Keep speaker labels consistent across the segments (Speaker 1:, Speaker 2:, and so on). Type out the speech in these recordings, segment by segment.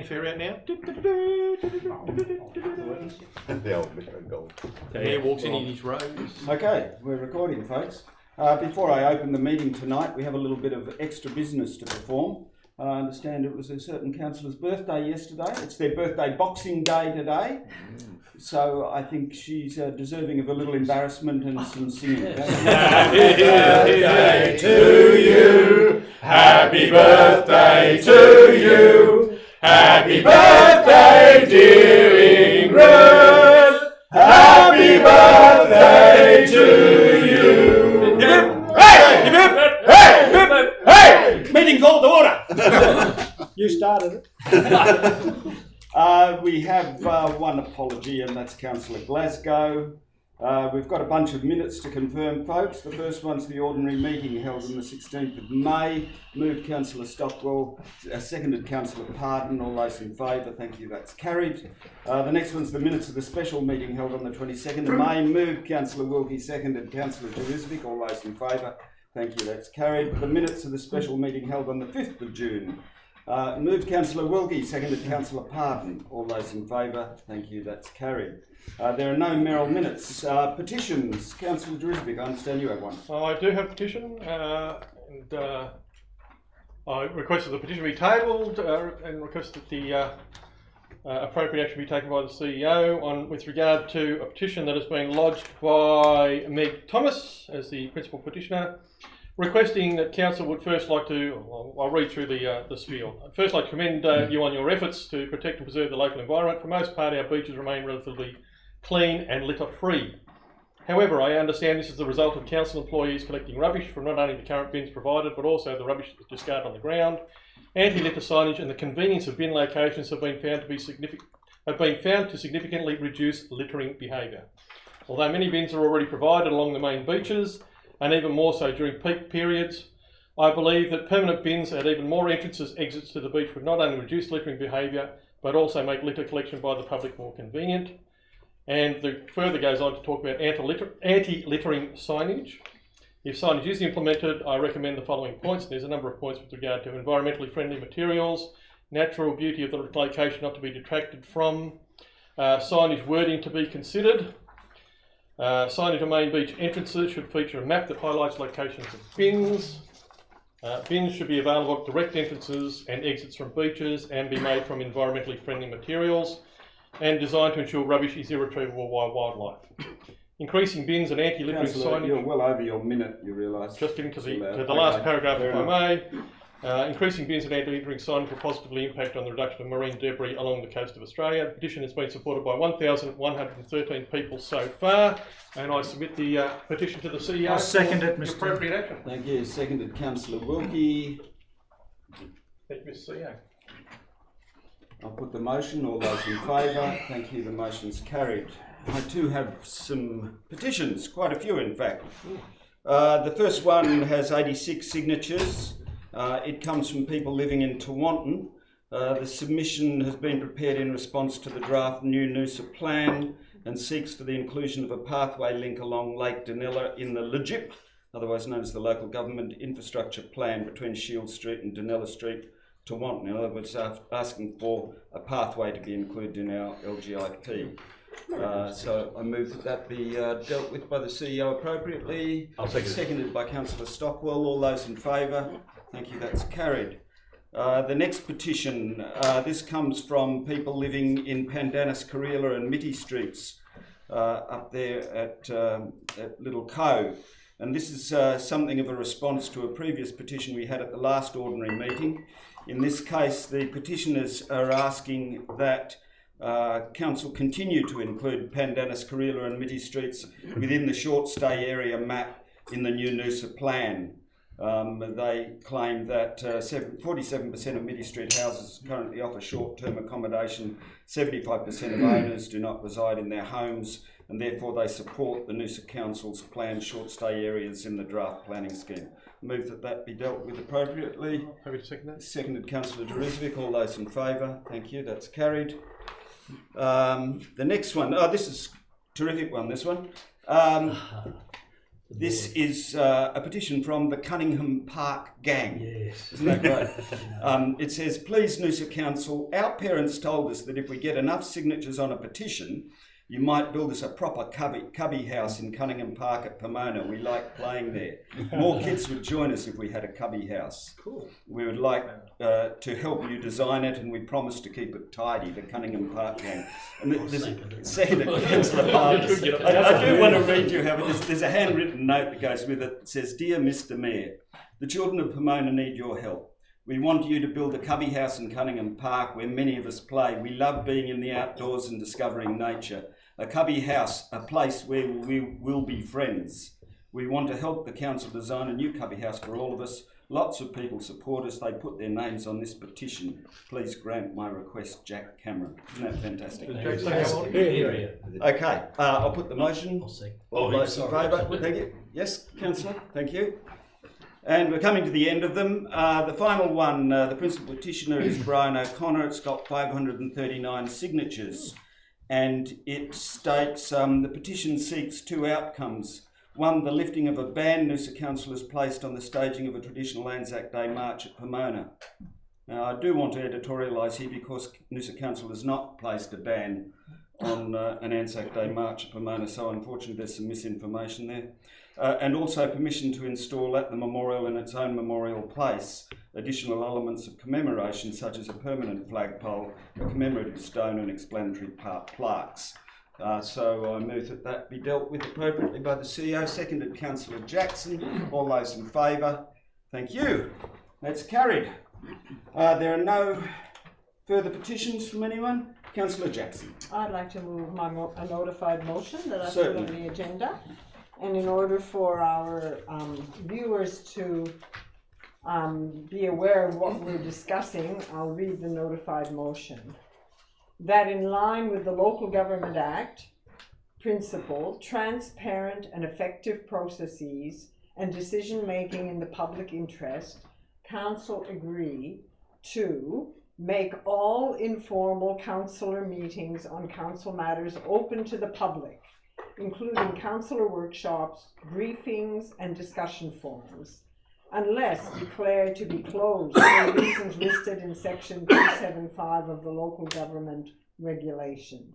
Speaker 1: fanfare out now.
Speaker 2: The old Mission Gold.
Speaker 1: The mayor walks in his robes.
Speaker 3: Okay, we're recording, folks. Before I open the meeting tonight, we have a little bit of extra business to perform. I understand it was a certain councillor's birthday yesterday. It's their birthday Boxing Day today. So I think she's deserving of a little embarrassment and some singing.
Speaker 4: Happy birthday to you. Happy birthday to you. Happy birthday, dear Ingrid. Happy birthday to you. Hey! Hey! Hey!
Speaker 1: Meeting called to order.
Speaker 3: You started it. We have one apology, and that's Councillor Glasgow. We've got a bunch of minutes to confirm, folks. The first one's the ordinary meeting held on the 16th of May. Moved Councillor Stockwell, seconded Councillor Pardon. All those in favour, thank you, that's carried. The next one's the minutes of the special meeting held on the 22nd of May. Moved Councillor Wilkie, seconded Councillor Jerisvik. All those in favour, thank you, that's carried. The minutes of the special meeting held on the 5th of June. Moved Councillor Wilkie, seconded Councillor Pardon. All those in favour, thank you, that's carried. There are no Merrill minutes. Petitions. Councillor Jerisvik, I understand you have one.
Speaker 1: I do have a petition, and I request that the petition be tabled and request that the appropriate action be taken by the CEO with regard to a petition that has been lodged by Meg Thomas as the principal petitioner, requesting that Council would first like to, I'll read through the spiel. I'd first like to commend you on your efforts to protect and preserve the local environment. For most part, our beaches remain relatively clean and litter-free. However, I understand this is the result of Council employees collecting rubbish from not only the current bins provided, but also the rubbish that's discarded on the ground. Anti-litter signage and the convenience of bin locations have been found to significantly reduce littering behaviour. Although many bins are already provided along the main beaches, and even more so during peak periods, I believe that permanent bins at even more entrances, exits to the beach would not only reduce littering behaviour, but also make litter collection by the public more convenient. And further goes on to talk about anti-littering signage. If signage is implemented, I recommend the following points. There's a number of points with regard to environmentally friendly materials, natural beauty of the location not to be detracted from, signage wording to be considered. Signage on main beach entrances should feature a map that highlights locations of bins. Bins should be available at direct entrances and exits from beaches and be made from environmentally friendly materials and designed to ensure rubbish is irretrievable by wildlife. Increasing bins and anti-littering signage.
Speaker 3: You're well over your minute, you realise.
Speaker 1: Just getting to the last paragraph, if I may. Increasing bins and anti-littering signage will positively impact on the reduction of marine debris along the coast of Australia. The petition has been supported by 1,113 people so far, and I submit the petition to the CEO.
Speaker 4: I'll second it, Mr.
Speaker 1: Appropriate action.
Speaker 3: Thank you. Seconded Councillor Wilkie.
Speaker 1: Thank you, Mr. CEO.
Speaker 3: I'll put the motion. All those in favour, thank you. The motion's carried. I too have some petitions, quite a few in fact. The first one has 86 signatures. It comes from people living in Tewantin. The submission has been prepared in response to the draft new Noosa plan and seeks for the inclusion of a pathway link along Lake Doonella in the LGIP, otherwise known as the Local Government Infrastructure Plan, between Shields Street and Doonella Street, Tewantin. In other words, asking for a pathway to be included in our LGIP. So I move that that be dealt with by the CEO appropriately.
Speaker 2: I'll second it.
Speaker 3: Seconded by Councillor Stockwell. All those in favour? Thank you, that's carried. The next petition, this comes from people living in Pandanus, Kareela and Mitti Streets up there at Little Cove. And this is something of a response to a previous petition we had at the last ordinary meeting. In this case, the petitioners are asking that Council continue to include Pandanus, Kareela and Mitti Streets within the short stay area map in the new Noosa plan. They claim that 47% of Mitti Street houses currently offer short-term accommodation, 75% of owners do not reside in their homes, and therefore they support the Noosa Council's planned short stay areas in the draft planning scheme. Move that that be dealt with appropriately.
Speaker 1: Happy to second that.
Speaker 3: Seconded Councillor Jerisvik. All those in favour? Thank you, that's carried. The next one, this is a terrific one, this one. This is a petition from the Cunningham Park gang.
Speaker 4: Yes.
Speaker 3: Isn't that great? It says, please Noosa Council, our parents told us that if we get enough signatures on a petition, you might build us a proper cubby house in Cunningham Park at Pomona. We like playing there. More kids would join us if we had a cubby house.
Speaker 4: Cool.
Speaker 3: We would like to help you design it, and we promise to keep it tidy, the Cunningham Park gang. And seconded Councillor Pandanus. I do want to read you how there's a handwritten note that goes with it. It says, Dear Mr Mayor, the children of Pomona need your help. We want you to build a cubby house in Cunningham Park where many of us play. We love being in the outdoors and discovering nature. A cubby house, a place where we will be friends. We want to help the council design a new cubby house for all of us. Lots of people support us. They put their names on this petition. Please grant my request, Jack Cameron. Isn't that fantastic? Okay, I'll put the motion. All those in favour? Thank you. Yes, Councillor, thank you. And we're coming to the end of them. The final one, the principal petitioner is Brian O'Connor. It's got 539 signatures. And it states the petition seeks two outcomes. One, the lifting of a ban Noosa Council has placed on the staging of a traditional ANZAC Day march at Pomona. Now, I do want to editorialise here because Noosa Council has not placed a ban on an ANZAC Day march at Pomona, so unfortunately there's some misinformation there. And also permission to install at the memorial in its own memorial place additional elements of commemoration such as a permanent flagpole, a commemorative stone and explanatory plaques. So I move that that be dealt with appropriately by the CEO. Seconded Councillor Jackson. All those in favour? Thank you. That's carried. There are no further petitions from anyone. Councillor Jackson.
Speaker 5: I'd like to move a notified motion that I put
Speaker 3: Certainly.
Speaker 5: on the agenda. And in order for our viewers to be aware of what we're discussing, I'll read the notified motion. That in line with the Local Government Act principle, transparent and effective processes and decision-making in the public interest, Council agree to make all informal councillor meetings on council matters open to the public, including councillor workshops, briefings and discussion forums, unless declared to be closed for reasons listed in section 275 of the Local Government Regulation.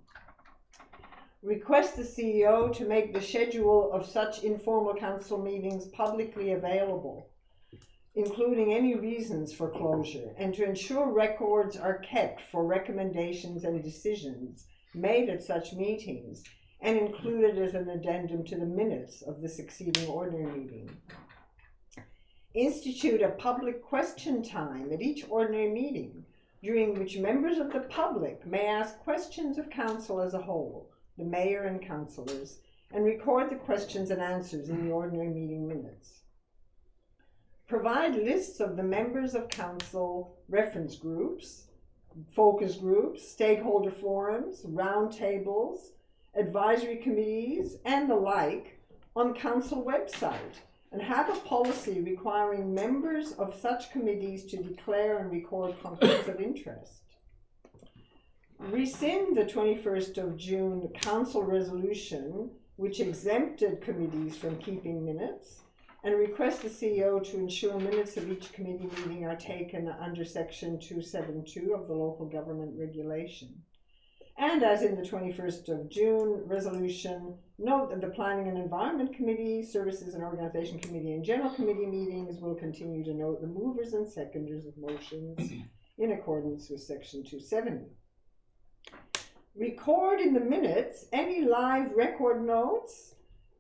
Speaker 5: Request the CEO to make the schedule of such informal council meetings publicly available, including any reasons for closure, and to ensure records are kept for recommendations and decisions made at such meetings and included as an addendum to the minutes of the succeeding ordinary meeting. Institute a public question time at each ordinary meeting, during which members of the public may ask questions of council as a whole, the mayor and councillors, and record the questions and answers in the ordinary meeting minutes. Provide lists of the members of council reference groups, focus groups, stakeholder forums, round tables, advisory committees, and the like on council website, and have a policy requiring members of such committees to declare and record conflicts of interest. Rescind the 21st of June council resolution which exempted committees from keeping minutes, and request the CEO to ensure minutes of each committee meeting are taken under section 272 of the Local Government Regulation. And as in the 21st of June resolution, note that the Planning and Environment Committee, Services and Organisation Committee and General Committee meetings will continue to note the movers and seconders of motions in accordance with section 270. Record in the minutes any live record notes,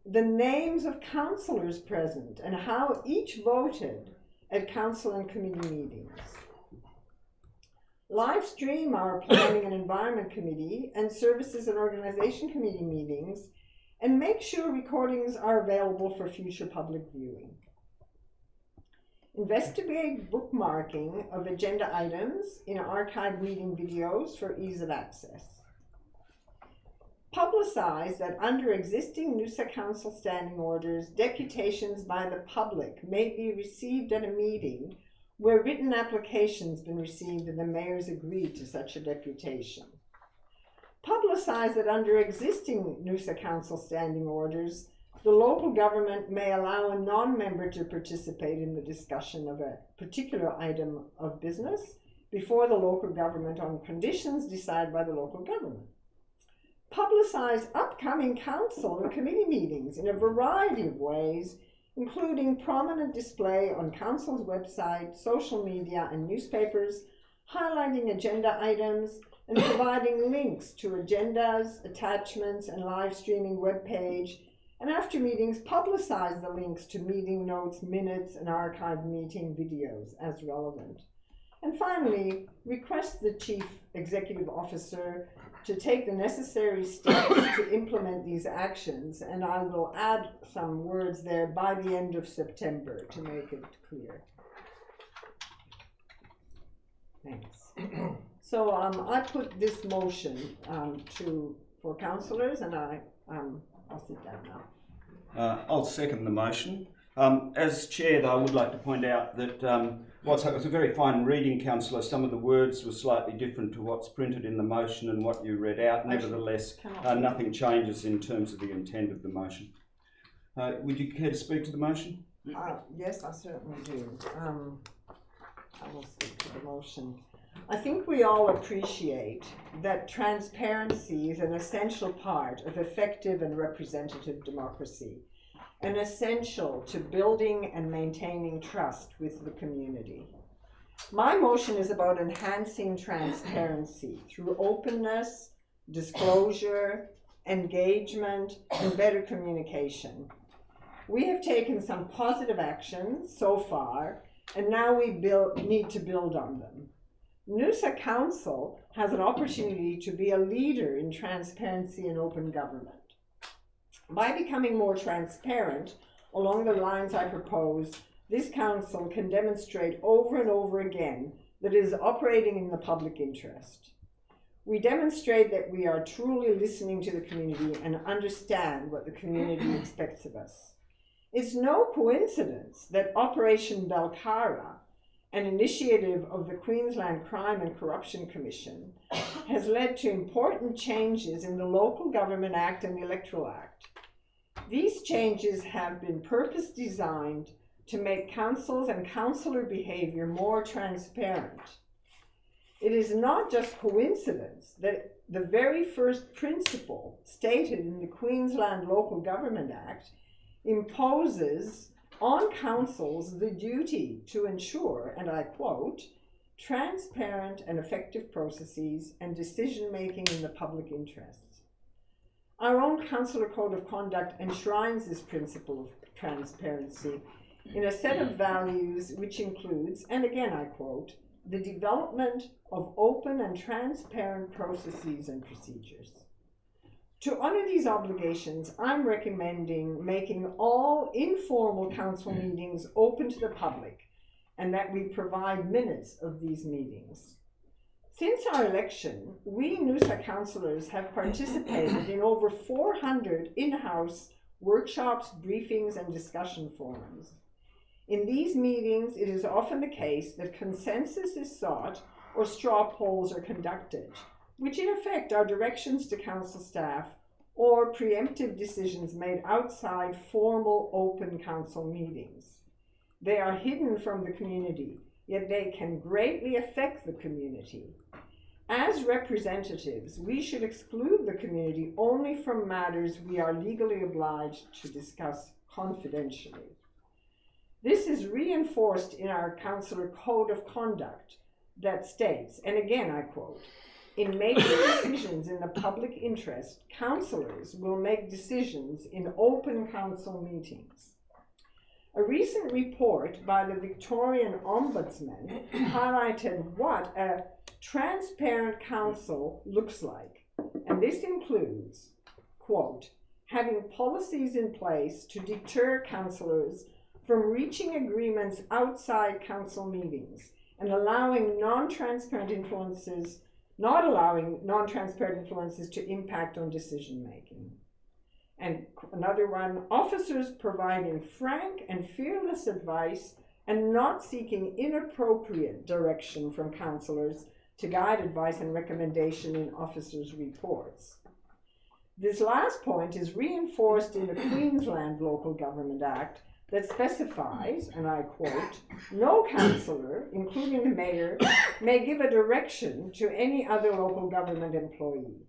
Speaker 5: the names of councillors present and how each voted at council and committee meetings. Live stream our Planning and Environment Committee and Services and Organisation Committee meetings and make sure recordings are available for future public viewing. Investigate bookmarking of agenda items in archived meeting videos for ease of access. Publicize that under existing Noosa Council standing orders, deputations by the public may be received at a meeting where written applications been received and the mayors agreed to such a deputation. Publicize that under existing Noosa Council standing orders, the local government may allow a non-member to participate in the discussion of a particular item of business before the local government on conditions decided by the local government. Publicize upcoming council and committee meetings in a variety of ways, including prominent display on council's website, social media and newspapers, highlighting agenda items and providing links to agendas, attachments and live streaming webpage, and after meetings publicize the links to meeting notes, minutes and archived meeting videos as relevant. And finally, request the Chief Executive Officer to take the necessary steps to implement these actions, and I will add some words there by the end of September to make it clear. Thanks. So I put this motion for councillors, and I'll sit down now.
Speaker 3: I'll second the motion. As chair, though, I would like to point out that whilst it was a very fine reading, councillor, some of the words were slightly different to what's printed in the motion and what you read out. Nevertheless, nothing changes in terms of the intent of the motion. Would you care to speak to the motion?
Speaker 5: Yes, I certainly do. I will speak to the motion. I think we all appreciate that transparency is an essential part of effective and representative democracy, and essential to building and maintaining trust with the community. My motion is about enhancing transparency through openness, disclosure, engagement, and better communication. We have taken some positive actions so far, and now we need to build on them. Noosa Council has an opportunity to be a leader in transparency and open government. By becoming more transparent along the lines I propose, this council can demonstrate over and over again that it is operating in the public interest. We demonstrate that we are truly listening to the community and understand what the community expects of us. It's no coincidence that Operation Belcara, an initiative of the Queensland Crime and Corruption Commission, has led to important changes in the Local Government Act and the Electoral Act. These changes have been purpose designed to make councils and councillor behaviour more transparent. It is not just coincidence that the very first principle stated in the Queensland Local Government Act imposes on councils the duty to ensure, and I quote, transparent and effective processes and decision-making in the public interests. Our own Councillor Code of Conduct enshrines this principle of transparency in a set of values which includes, and again I quote, the development of open and transparent processes and procedures. To honour these obligations, I'm recommending making all informal council meetings open to the public and that we provide minutes of these meetings. Since our election, we Noosa councillors have participated in over 400 in-house workshops, briefings and discussion forums. In these meetings, it is often the case that consensus is sought or straw polls are conducted, which in effect are directions to council staff or preemptive decisions made outside formal open council meetings. They are hidden from the community, yet they can greatly affect the community. As representatives, we should exclude the community only from matters we are legally obliged to discuss confidentially. This is reinforced in our Councillor Code of Conduct that states, and again I quote, in making decisions in the public interest, councillors will make decisions in open council meetings. A recent report by the Victorian Ombudsman highlighted what a transparent council looks like, and this includes, quote, having policies in place to deter councillors from reaching agreements outside council meetings and not allowing non-transparent influences to impact on decision making. And another one, officers providing frank and fearless advice and not seeking inappropriate direction from councillors to guide advice and recommendation in officers' reports. This last point is reinforced in the Queensland Local Government Act that specifies, and I quote, "No councillor, including the mayor, may give a direction to any other local government employee."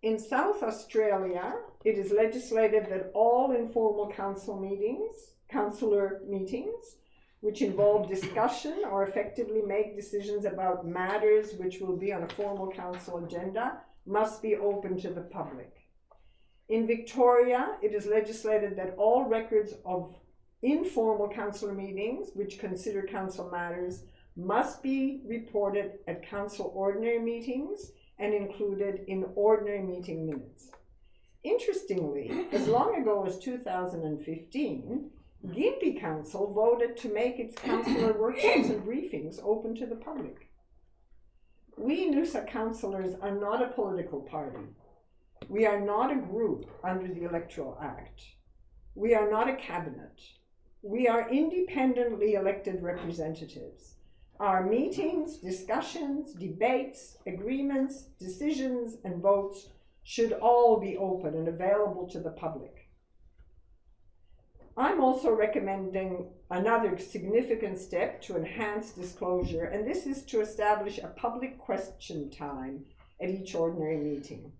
Speaker 5: In South Australia, it is legislated that all informal councillor meetings, which involve discussion or effectively make decisions about matters which will be on a formal council agenda, must be open to the public. In Victoria, it is legislated that all records of informal council meetings which consider council matters must be reported at council ordinary meetings and included in ordinary meeting minutes. Interestingly, as long ago as 2015, Gympie Council voted to make its councillor workshops and briefings open to the public. We Noosa councillors are not a political party. We are not a group under the Electoral Act. We are not a cabinet. We are independently elected representatives. Our meetings, discussions, debates, agreements, decisions, and votes should all be open and available to the public. I'm also recommending another significant step to enhance disclosure, and this is to establish a public question time at each ordinary meeting.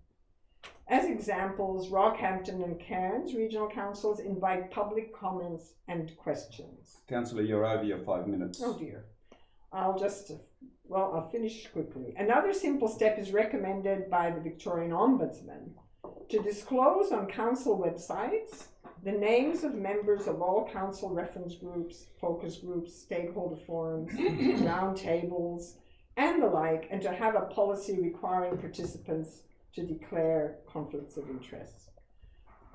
Speaker 5: As examples, Rockhampton and Cairns regional councils invite public comments and questions.
Speaker 3: Councillor, you're over your 5 minutes.
Speaker 5: Oh dear. I'll finish quickly. Another simple step is recommended by the Victorian Ombudsman to disclose on council websites the names of members of all council reference groups, focus groups, stakeholder forums, round tables, and the like, and to have a policy requiring participants to declare conflicts of interest.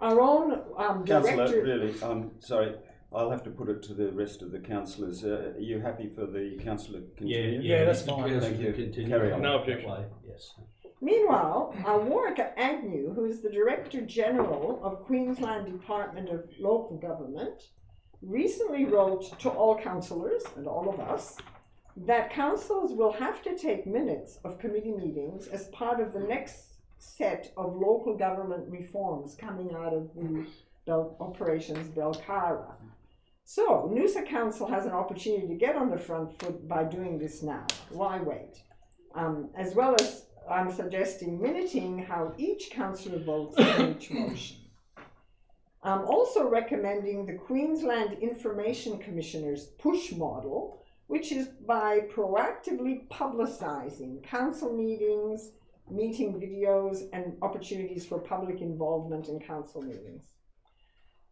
Speaker 5: Our own
Speaker 3: Councillor,
Speaker 5: director...
Speaker 3: really, sorry, I'll have to put it to the rest of the councillors. Are you happy for the councillor to continue?
Speaker 4: Yeah, that's fine.
Speaker 3: Thank you. Carry on.
Speaker 1: No objection.
Speaker 4: Yes.
Speaker 5: Meanwhile, Warwick Agnew, who is the Director General of Queensland Department of Local Government, recently wrote to all councillors and all of us that councils will have to take minutes of committee meetings as part of the next set of local government reforms coming out of the Operations Belcara. So, Noosa Council has an opportunity to get on the front foot by doing this now. Why wait? As well as I'm suggesting minuting how each councillor votes on each motion. I'm also recommending the Queensland Information Commissioner's push model, which is by proactively publicising council meetings, meeting videos, and opportunities for public involvement in council meetings.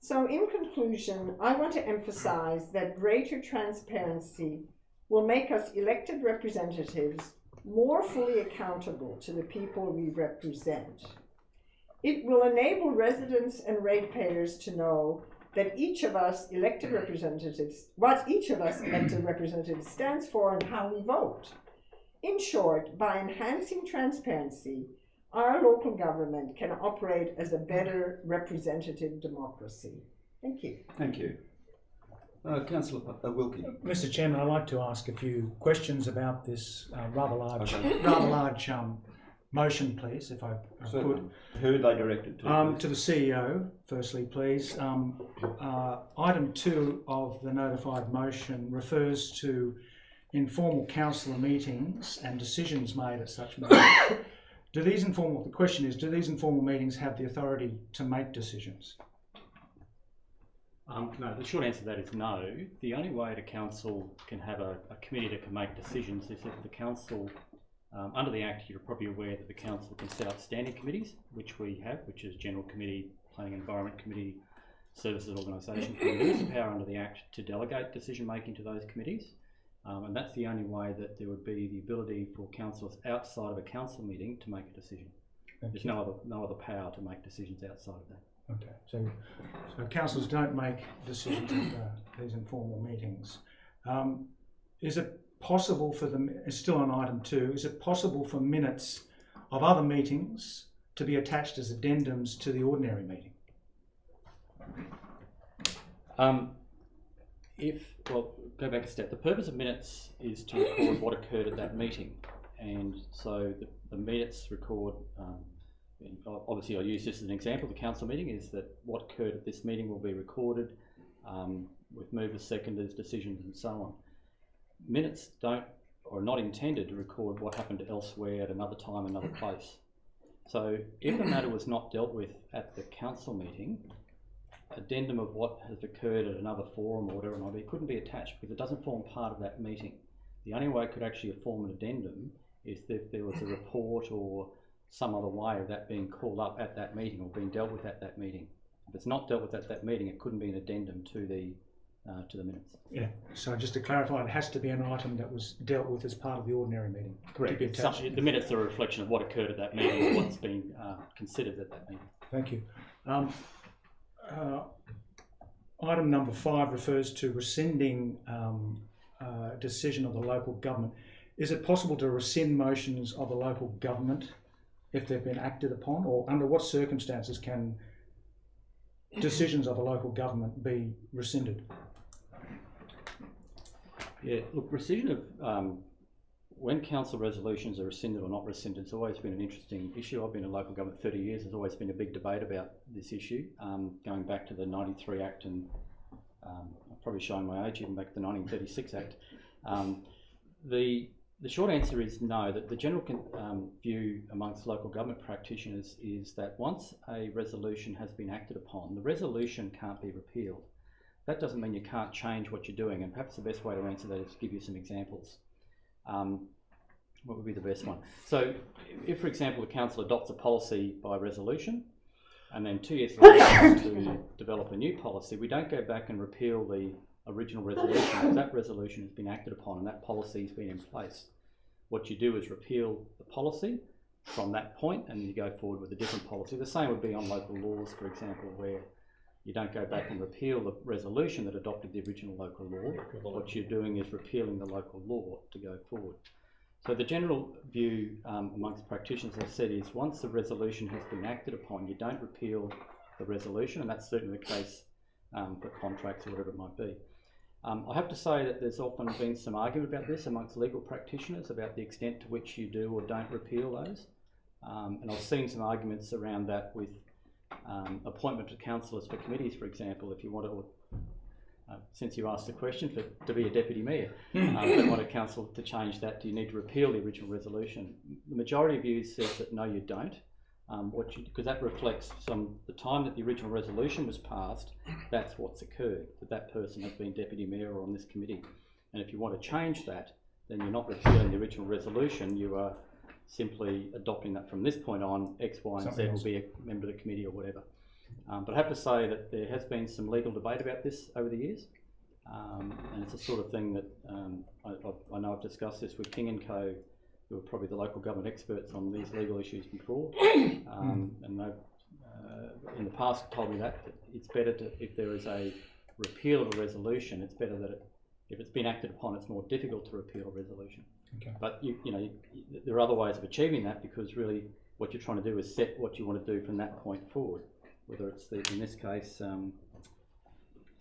Speaker 5: So in conclusion, I want to emphasise that greater transparency will make us elected representatives more fully accountable to the people we represent. It will enable residents and ratepayers to know that each of us elected representatives, what each of us elected representatives stands for and how we vote. In short, by enhancing transparency, our local government can operate as a better representative democracy. Thank you.
Speaker 3: Thank you. Councillor Wilkie.
Speaker 4: Mr. Chairman, I'd like to ask a few questions about this rather large motion, please, if I could.
Speaker 3: Who are they directed to?
Speaker 4: To the CEO, firstly, please. Item 2 of the notified motion refers to informal councillor meetings and decisions made at such meetings. The question is, do these informal meetings have the authority to make decisions?
Speaker 6: No, the short answer to that is no. The only way the council can have a committee that can make decisions is if the council, under the Act, you're probably aware that the council can set up standing committees, which we have, which is General Committee, Planning and Environment Committee, Services Organisation Committee. There is a power under the Act to delegate decision making to those committees, and that's the only way that there would be the ability for councillors outside of a council meeting to make a decision. There's no other power to make decisions outside of that.
Speaker 4: Okay, so councillors don't make decisions at these informal meetings. Is it possible for them, it's still on item 2, is it possible for minutes of other meetings to be attached as addendums to the ordinary meeting?
Speaker 6: Go back a step. The purpose of minutes is to record what occurred at that meeting, and so the minutes record and obviously I use this as an example, the council meeting, is that what occurred at this meeting will be recorded with movers, seconders, decisions and so on. Minutes don't, or are not intended to record what happened elsewhere at another time, another place. So if the matter was not dealt with at the council meeting, addendum of what has occurred at another forum or whatever it might be, it couldn't be attached because it doesn't form part of that meeting. The only way it could actually form an addendum is if there was a report or some other way of that being called up at that meeting or being dealt with at that meeting. If it's not dealt with at that meeting, it couldn't be an addendum to the minutes.
Speaker 4: Yeah, so just to clarify, it has to be an item that was dealt with as part of the ordinary meeting.
Speaker 6: Correct.
Speaker 4: To be attached.
Speaker 6: The minutes are a reflection of what occurred at that meeting or what's been considered at that meeting.
Speaker 4: Thank you. Item number 5 refers to rescinding decision of the local government. Is it possible to rescind motions of a local government if they've been acted upon, or under what circumstances can decisions of a local government be rescinded?
Speaker 6: Yeah, look, rescission of when council resolutions are rescinded or not rescinded, it's always been an interesting issue. I've been in local government 30 years. There's always been a big debate about this issue, going back to the 93 Act and I'm probably showing my age, even back to the 1936 Act. The short answer is no, that the general view amongst local government practitioners is that once a resolution has been acted upon, the resolution can't be repealed. That doesn't mean you can't change what you're doing, and perhaps the best way to answer that is to give you some examples. What would be the best one? So if, for example, the council adopts a policy by resolution and then 2 years later wants to develop a new policy, we don't go back and repeal the original resolution because that resolution has been acted upon and that policy has been in place. What you do is repeal the policy from that point and you go forward with a different policy. The same would be on local laws, for example, where you don't go back and repeal the resolution that adopted the original local law. What you're doing is repealing the local law to go forward. So the general view amongst practitioners, as I said, is once the resolution has been acted upon, you don't repeal the resolution, and that's certainly the case for contracts or whatever it might be. I have to say that there's often been some argument about this amongst legal practitioners about the extent to which you do or don't repeal those. And I've seen some arguments around that with appointment of councillors for committees, for example. If you want to, since you asked the question, to be a deputy mayor, if you want a council to change that, do you need to repeal the original resolution? The majority of views says that no, you don't. Because that reflects the time that the original resolution was passed, that's what's occurred, that person has been deputy mayor or on this committee. And if you want to change that, then you're not repealing the original resolution, you are simply adopting that from this point on, X, Y and Z will be a member of the committee or whatever. But I have to say that there has been some legal debate about this over the years. And it's the sort of thing that I know I've discussed this with King & Co, who are probably the local government experts on these legal issues before. And they've in the past told me that it's better if there is a repeal of a resolution, it's better that if it's been acted upon, it's more difficult to repeal a resolution. Okay. But there are other ways of achieving that, because really what you're trying to do is set what you want to do from that point forward, whether it's in this case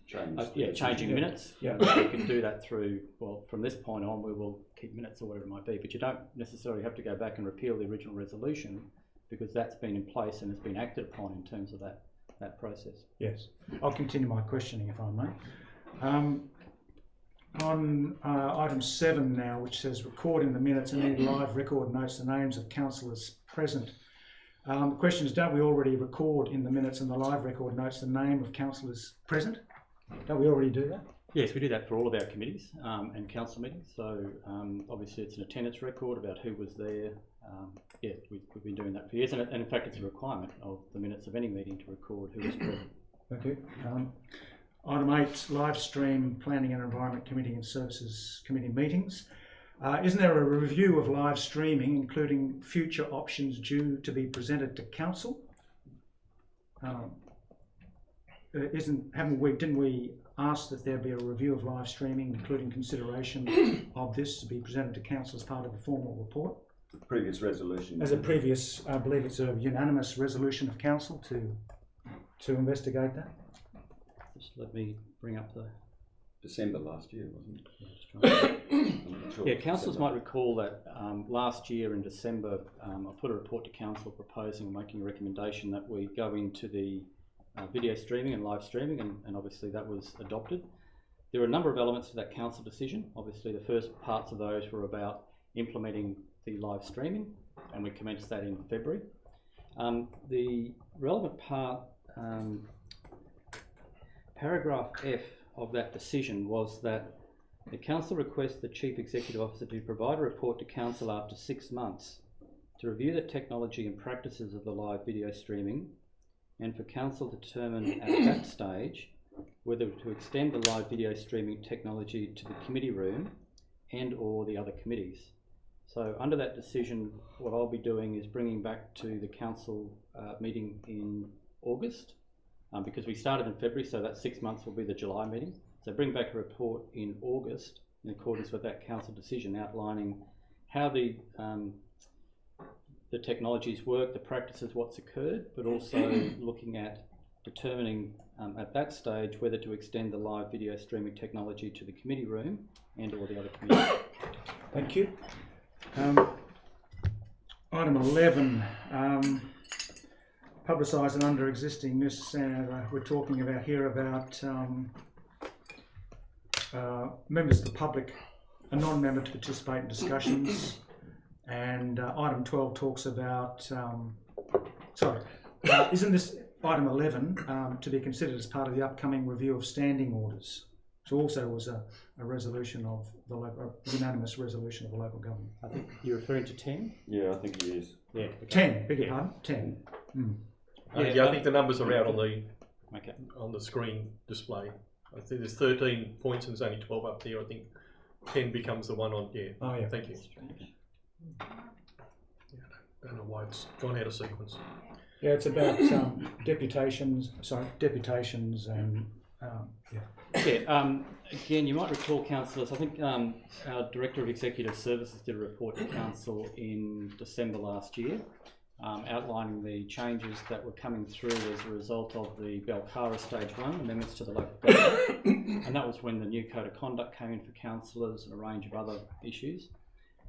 Speaker 6: changing minutes. Yeah. You can do that through, well, from this point on we will keep minutes or whatever it might be, but you don't necessarily have to go back and repeal the original resolution, because that's been in place and has been acted upon in terms of that process. Yes.
Speaker 4: I'll continue my questioning if I may. On item 7 now, which says record in the minutes and any live record notes the names of councillors present. The question is, don't we already record in the minutes and the live record notes the name of councillors present? Don't we already do that?
Speaker 6: Yes, we do that for all of our committees and council meetings. So obviously it's an attendance record about who was there. Yeah, we've been doing that for years, and in fact it's a requirement of the minutes of any meeting to record who was present.
Speaker 4: Thank you. Item 8, live stream Planning and Environment Committee and Services Committee meetings. Isn't there a review of live streaming, including future options due to be presented to council? Didn't we ask that there be a review of live streaming, including consideration of this to be presented to council as part of a formal report?
Speaker 3: The previous resolution.
Speaker 4: As a previous, I believe it's a unanimous resolution of council to investigate that.
Speaker 6: Just let me bring up
Speaker 3: December last year, wasn't it? I'm not sure.
Speaker 6: Yeah, councillors might recall that last year in December, I put a report to council proposing and making a recommendation that we go into the video streaming and live streaming, and obviously that was adopted. There were a number of elements to that council decision. Obviously the first parts of those were about implementing the live streaming, and we commenced that in February. The relevant part, paragraph F of that decision, was that the council requests the Chief Executive Officer to provide a report to council after 6 months to review the technology and practices of the live video streaming, and for council to determine at that stage whether to extend the live video streaming technology to the committee room and or the other committees. So under that decision, what I'll be doing is bringing back to the council meeting in August, because we started in February, so that 6 months will be the July meeting. So bring back a report in August in accordance with that council decision, outlining how the technologies work, the practices, what's occurred, but also looking at determining at that stage whether to extend the live video streaming technology to the committee room and or the other committees.
Speaker 4: Thank you. Item 11, publicised and under existing news. We're talking about here about members of the public, a non-member to participate in discussions, and item 12 talks about, isn't this item 11 to be considered as part of the upcoming review of standing orders, which also was a resolution of the local, a unanimous resolution of the local government.
Speaker 6: I think you're referring to 10?
Speaker 3: Yeah, I think he is.
Speaker 6: Yeah. Okay.
Speaker 4: 10, beg your pardon, 10. Mm.
Speaker 1: Yeah, I think the numbers are out
Speaker 6: Okay.
Speaker 1: on the screen display. I think there's 13 points and there's only 12 up there. I think 10 becomes the one on, yeah.
Speaker 4: Oh, yeah.
Speaker 1: Thank you. Yeah, I don't know why it's gone out of sequence.
Speaker 4: Yeah, it's about deputations and,
Speaker 6: Again, you might recall, councillors, I think our Director of Executive Services did a report to council in December last year, outlining the changes that were coming through as a result of the Belcara Stage 1 amendments to the local government, and that was when the new Code of Conduct came in for councillors and a range of other issues.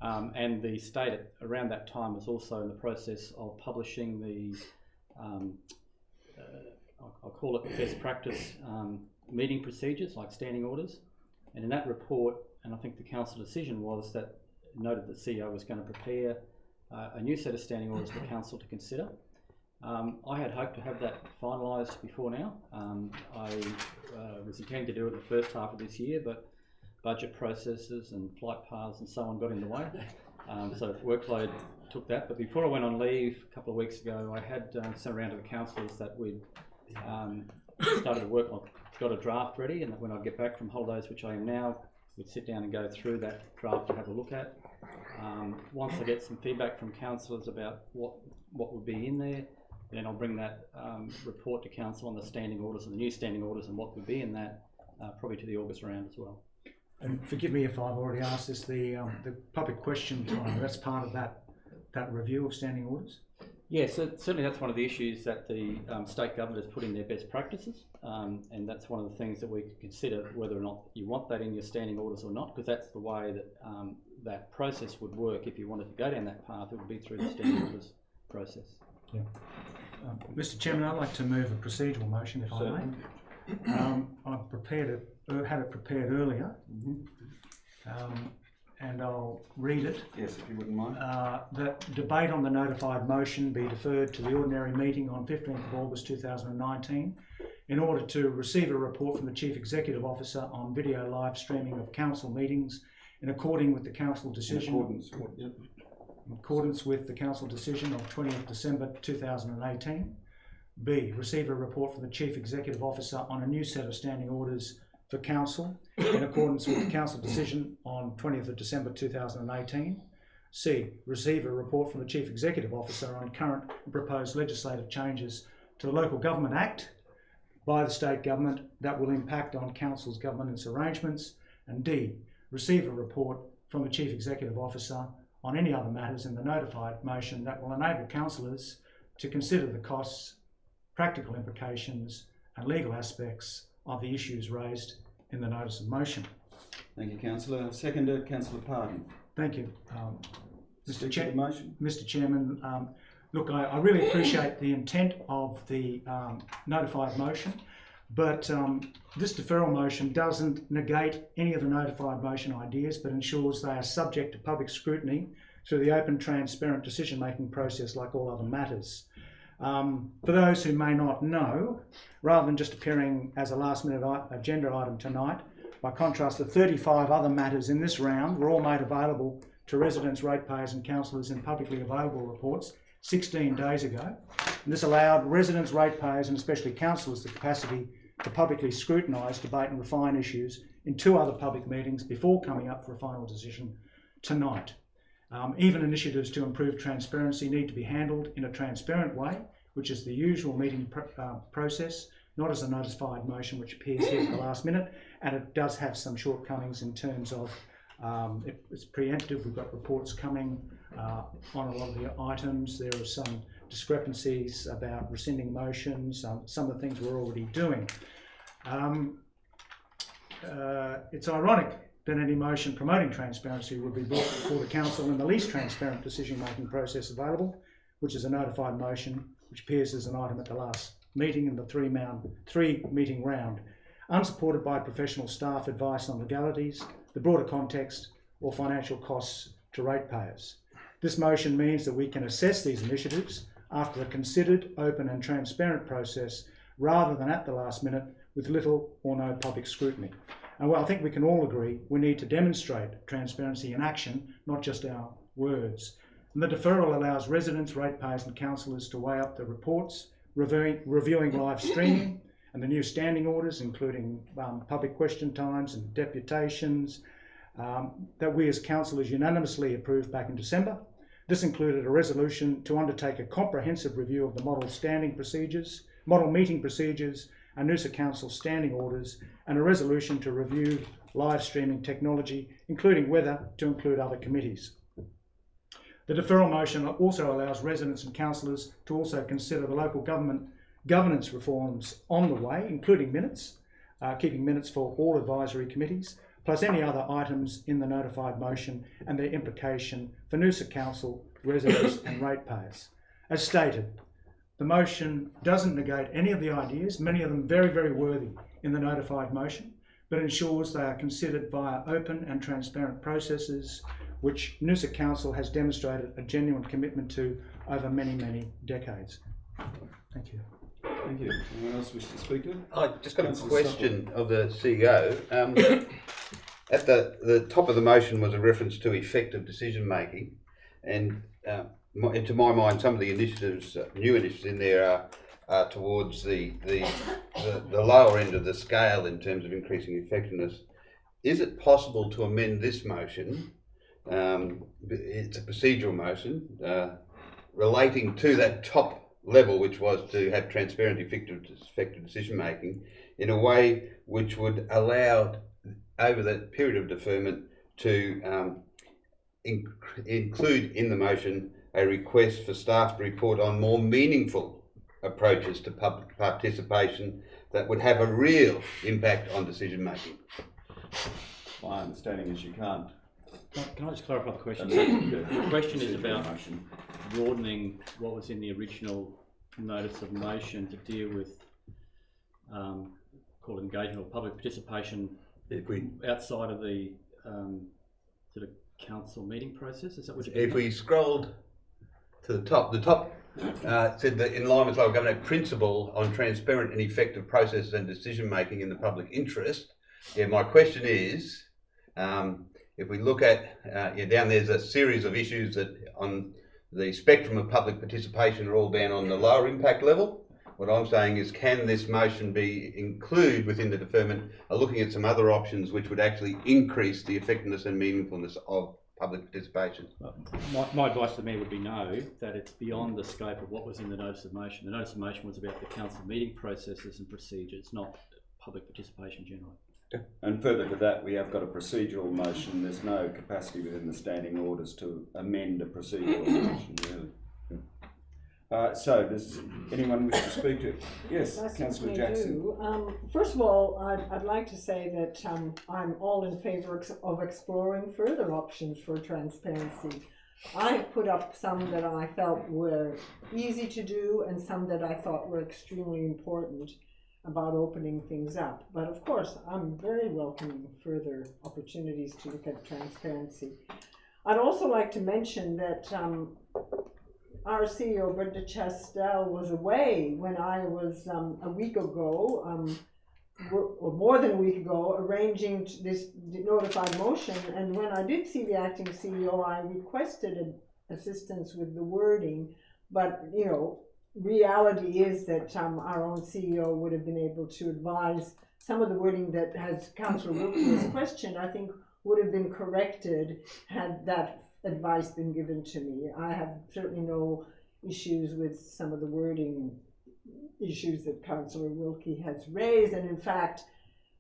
Speaker 6: And the state around that time was also in the process of publishing the, I'll call it best practice meeting procedures, like standing orders. And in that report, and I think the council decision was that noted that CEO was going to prepare a new set of standing orders for council to consider. I had hoped to have that finalised before now. I was intending to do it in the first half of this year, but budget processes and flight paths and so on got in the way. So workload took that. But before I went on leave a couple of weeks ago, I had sent around to the councillors that we'd started to work on, got a draft ready, and that when I get back from holidays, which I am now, we'd sit down and go through that draft to have a look at. Once I get some feedback from councillors about what would be in there, then I'll bring that report to council on the standing orders and the new standing orders and what would be in that, probably to the August round as well.
Speaker 4: and forgive me if I've already asked this, the public question time, that's part of that review of standing orders?
Speaker 6: Yes, so certainly that's one of the issues that the state government has put in their best practices, and that's one of the things that we could consider whether or not you want that in your standing orders or not, because that's the way that that process would work. If you wanted to go down that path, it would be through the standing orders process.
Speaker 4: Yeah. Mr. Chairman, I'd like to move a procedural motion, if I may. I've had it prepared earlier, and I'll read it.
Speaker 3: Yes, if you wouldn't mind.
Speaker 4: That debate on the notified motion be deferred to the ordinary meeting on 15th of August 2019 in order to receive a report from the Chief Executive Officer on video live streaming of council meetings in accordance with the council decision. In accordance with the council decision of 20th December 2018. B, receive a report from the Chief Executive Officer on a new set of standing orders for council in accordance with the council decision on 20th of December 2018. C, receive a report from the Chief Executive Officer on current and proposed legislative changes to the Local Government Act by the state government that will impact on council's governance arrangements. And D, receive a report from the Chief Executive Officer on any other matters in the notified motion that will enable councillors to consider the costs, practical implications and legal aspects of the issues raised in the notice of motion.
Speaker 3: Thank you, Councillor. Seconder, Councillor Pardon.
Speaker 4: Thank you.
Speaker 3: Speak to the motion.
Speaker 4: Mr Chairman, look, I really appreciate the intent of the notified motion, but this deferral motion doesn't negate any of the notified motion ideas, but ensures they are subject to public scrutiny through the open, transparent decision-making process like all other matters. For those who may not know, rather than just appearing as a last-minute agenda item tonight, by contrast, the 35 other matters in this round were all made available to residents, ratepayers and councillors in publicly available reports 16 days ago. And this allowed residents, ratepayers and especially councillors the capacity to publicly scrutinise, debate and refine issues in 2 other public meetings before coming up for a final decision tonight. Even initiatives to improve transparency need to be handled in a transparent way, which is the usual meeting process, not as a notified motion which appears here at the last minute, and it does have some shortcomings in terms of it's preemptive. We've got reports coming on a lot of the items. There are some discrepancies about rescinding motions, some of the things we're already doing. It's ironic that any motion promoting transparency would be brought before the council in the least transparent decision-making process available, which is a notified motion, which appears as an item at the last meeting in the three-meeting round, unsupported by professional staff advice on legalities, the broader context, or financial costs to ratepayers. This motion means that we can assess these initiatives after a considered, open and transparent process, rather than at the last minute with little or no public scrutiny. And well, I think we can all agree we need to demonstrate transparency in action, not just our words. And the deferral allows residents, ratepayers and councillors to weigh up the reports, reviewing live streaming and the new standing orders, including public question times and deputations, that we as councillors unanimously approved back in December. This included a resolution to undertake a comprehensive review of the model meeting procedures, and Noosa Council standing orders, and a resolution to review live streaming technology, including whether to include other committees. The deferral motion also allows residents and councillors to also consider the local government governance reforms on the way, including minutes, keeping minutes for all advisory committees, plus any other items in the notified motion and their implication for Noosa Council, residents and ratepayers. As stated, the motion doesn't negate any of the ideas, many of them very, very worthy in the notified motion, but ensures they are considered via open and transparent processes, which Noosa Council has demonstrated a genuine commitment to over many, many decades. Thank you.
Speaker 3: Thank you. Anyone else wish to speak to it?
Speaker 2: I just got a question of the CEO. At the top of the motion was a reference to effective decision making, and to my mind, some of the initiatives, new initiatives in there are towards the lower end of the scale in terms of increasing effectiveness. Is it possible to amend this motion? It's a procedural motion relating to that top level, which was to have transparent, effective decision making, in a way which would allow, over that period of deferment, to include in the motion a request for staff to report on more meaningful approaches to public participation that would have a real impact on decision making.
Speaker 3: My understanding is you can't.
Speaker 6: Can I just clarify the question? The question is about broadening what was in the original notice of motion to deal with called engagement or public participation outside of the sort of council meeting process. Is that what you're
Speaker 2: If we scrolled to the top said that in line with local government principle on transparent and effective processes and decision making in the public interest. Yeah, my question is, if we look at down there's a series of issues that on the spectrum of public participation are all down on the lower impact level. What I'm saying is, can this motion be included within the deferment, looking at some other options which would actually increase the effectiveness and meaningfulness of public participation?
Speaker 6: My advice to me would be no, that it's beyond the scope of what was in the notice of motion. The notice of motion was about the council meeting processes and procedures, not public participation generally.
Speaker 3: And further to that, we have got a procedural motion. There's no capacity within the standing orders to amend a procedural motion, really. So, does anyone wish to speak to it? Yes,
Speaker 5: I
Speaker 3: Councillor
Speaker 5: certainly
Speaker 3: Jackson.
Speaker 5: do. First of all, I'd like to say that I'm all in favour of exploring further options for transparency. I have put up some that I felt were easy to do and some that I thought were extremely important about opening things up. But of course, I'm very welcoming further opportunities to look at transparency. I'd also like to mention that our CEO, Brenda Chastel, was away when I was a week ago, or more than a week ago, arranging this notified motion. And when I did see the acting CEO, I requested assistance with the wording. But, you know, reality is that our own CEO would have been able to advise some of the wording that, as Councillor Wilkie has questioned, I think would have been corrected had that advice been given to me. I have certainly no issues with some of the wording issues that Councillor Wilkie has raised, and in fact,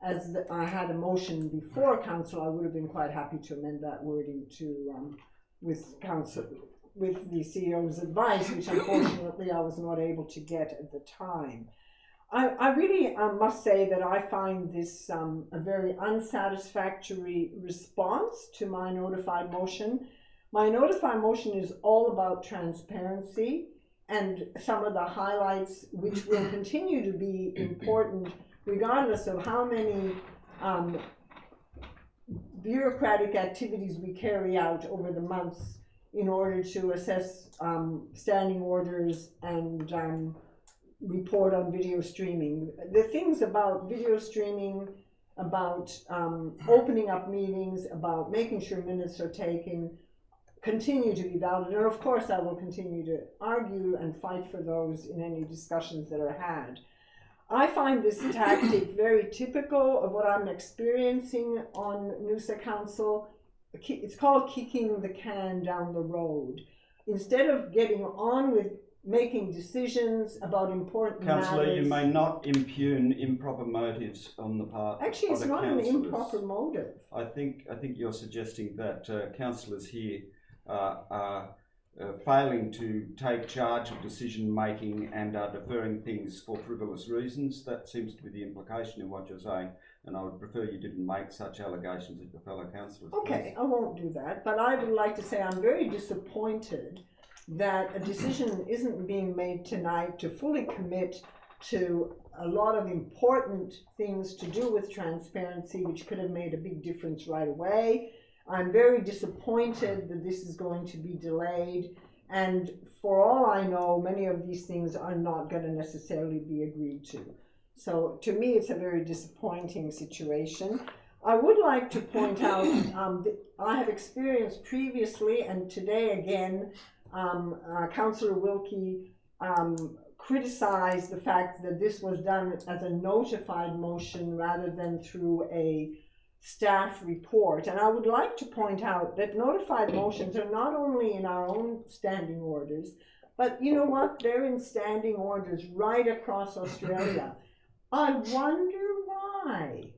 Speaker 5: as I had a motion before Council, I would have been quite happy to amend that wording to with the CEO's advice, which unfortunately I was not able to get at the time. I really must say that I find this a very unsatisfactory response to my notified motion. My notified motion is all about transparency and some of the highlights which will continue to be important regardless of how many bureaucratic activities we carry out over the months in order to assess standing orders and report on video streaming. The things about video streaming, about opening up meetings, about making sure minutes are taken, continue to be valid, and of course I will continue to argue and fight for those in any discussions that are had. I find this tactic very typical of what I'm experiencing on Noosa Council. It's called kicking the can down the road. Instead of getting on with making decisions about important
Speaker 3: Councillor,
Speaker 5: matters.
Speaker 3: you may not impugn improper motives on the part
Speaker 5: Actually,
Speaker 3: of
Speaker 5: it's
Speaker 3: the
Speaker 5: not an
Speaker 3: councillors.
Speaker 5: improper motive.
Speaker 3: I think you're suggesting that councillors here are failing to take charge of decision making and are deferring things for frivolous reasons. That seems to be the implication in what you're saying, and I would prefer you didn't make such allegations of your fellow councillors.
Speaker 5: Okay,
Speaker 3: please.
Speaker 5: I won't do that, but I would like to say I'm very disappointed that a decision isn't being made tonight to fully commit to a lot of important things to do with transparency, which could have made a big difference right away. I'm very disappointed that this is going to be delayed, and for all I know, many of these things are not going to necessarily be agreed to. So to me, it's a very disappointing situation. I would like to point out that I have experienced previously, and today again, Councillor Wilkie criticized the fact that this was done as a notified motion rather than through a staff report. And I would like to point out that notified motions are not only in our own standing orders, but you know what? They're in standing orders right across Australia. I wonder why.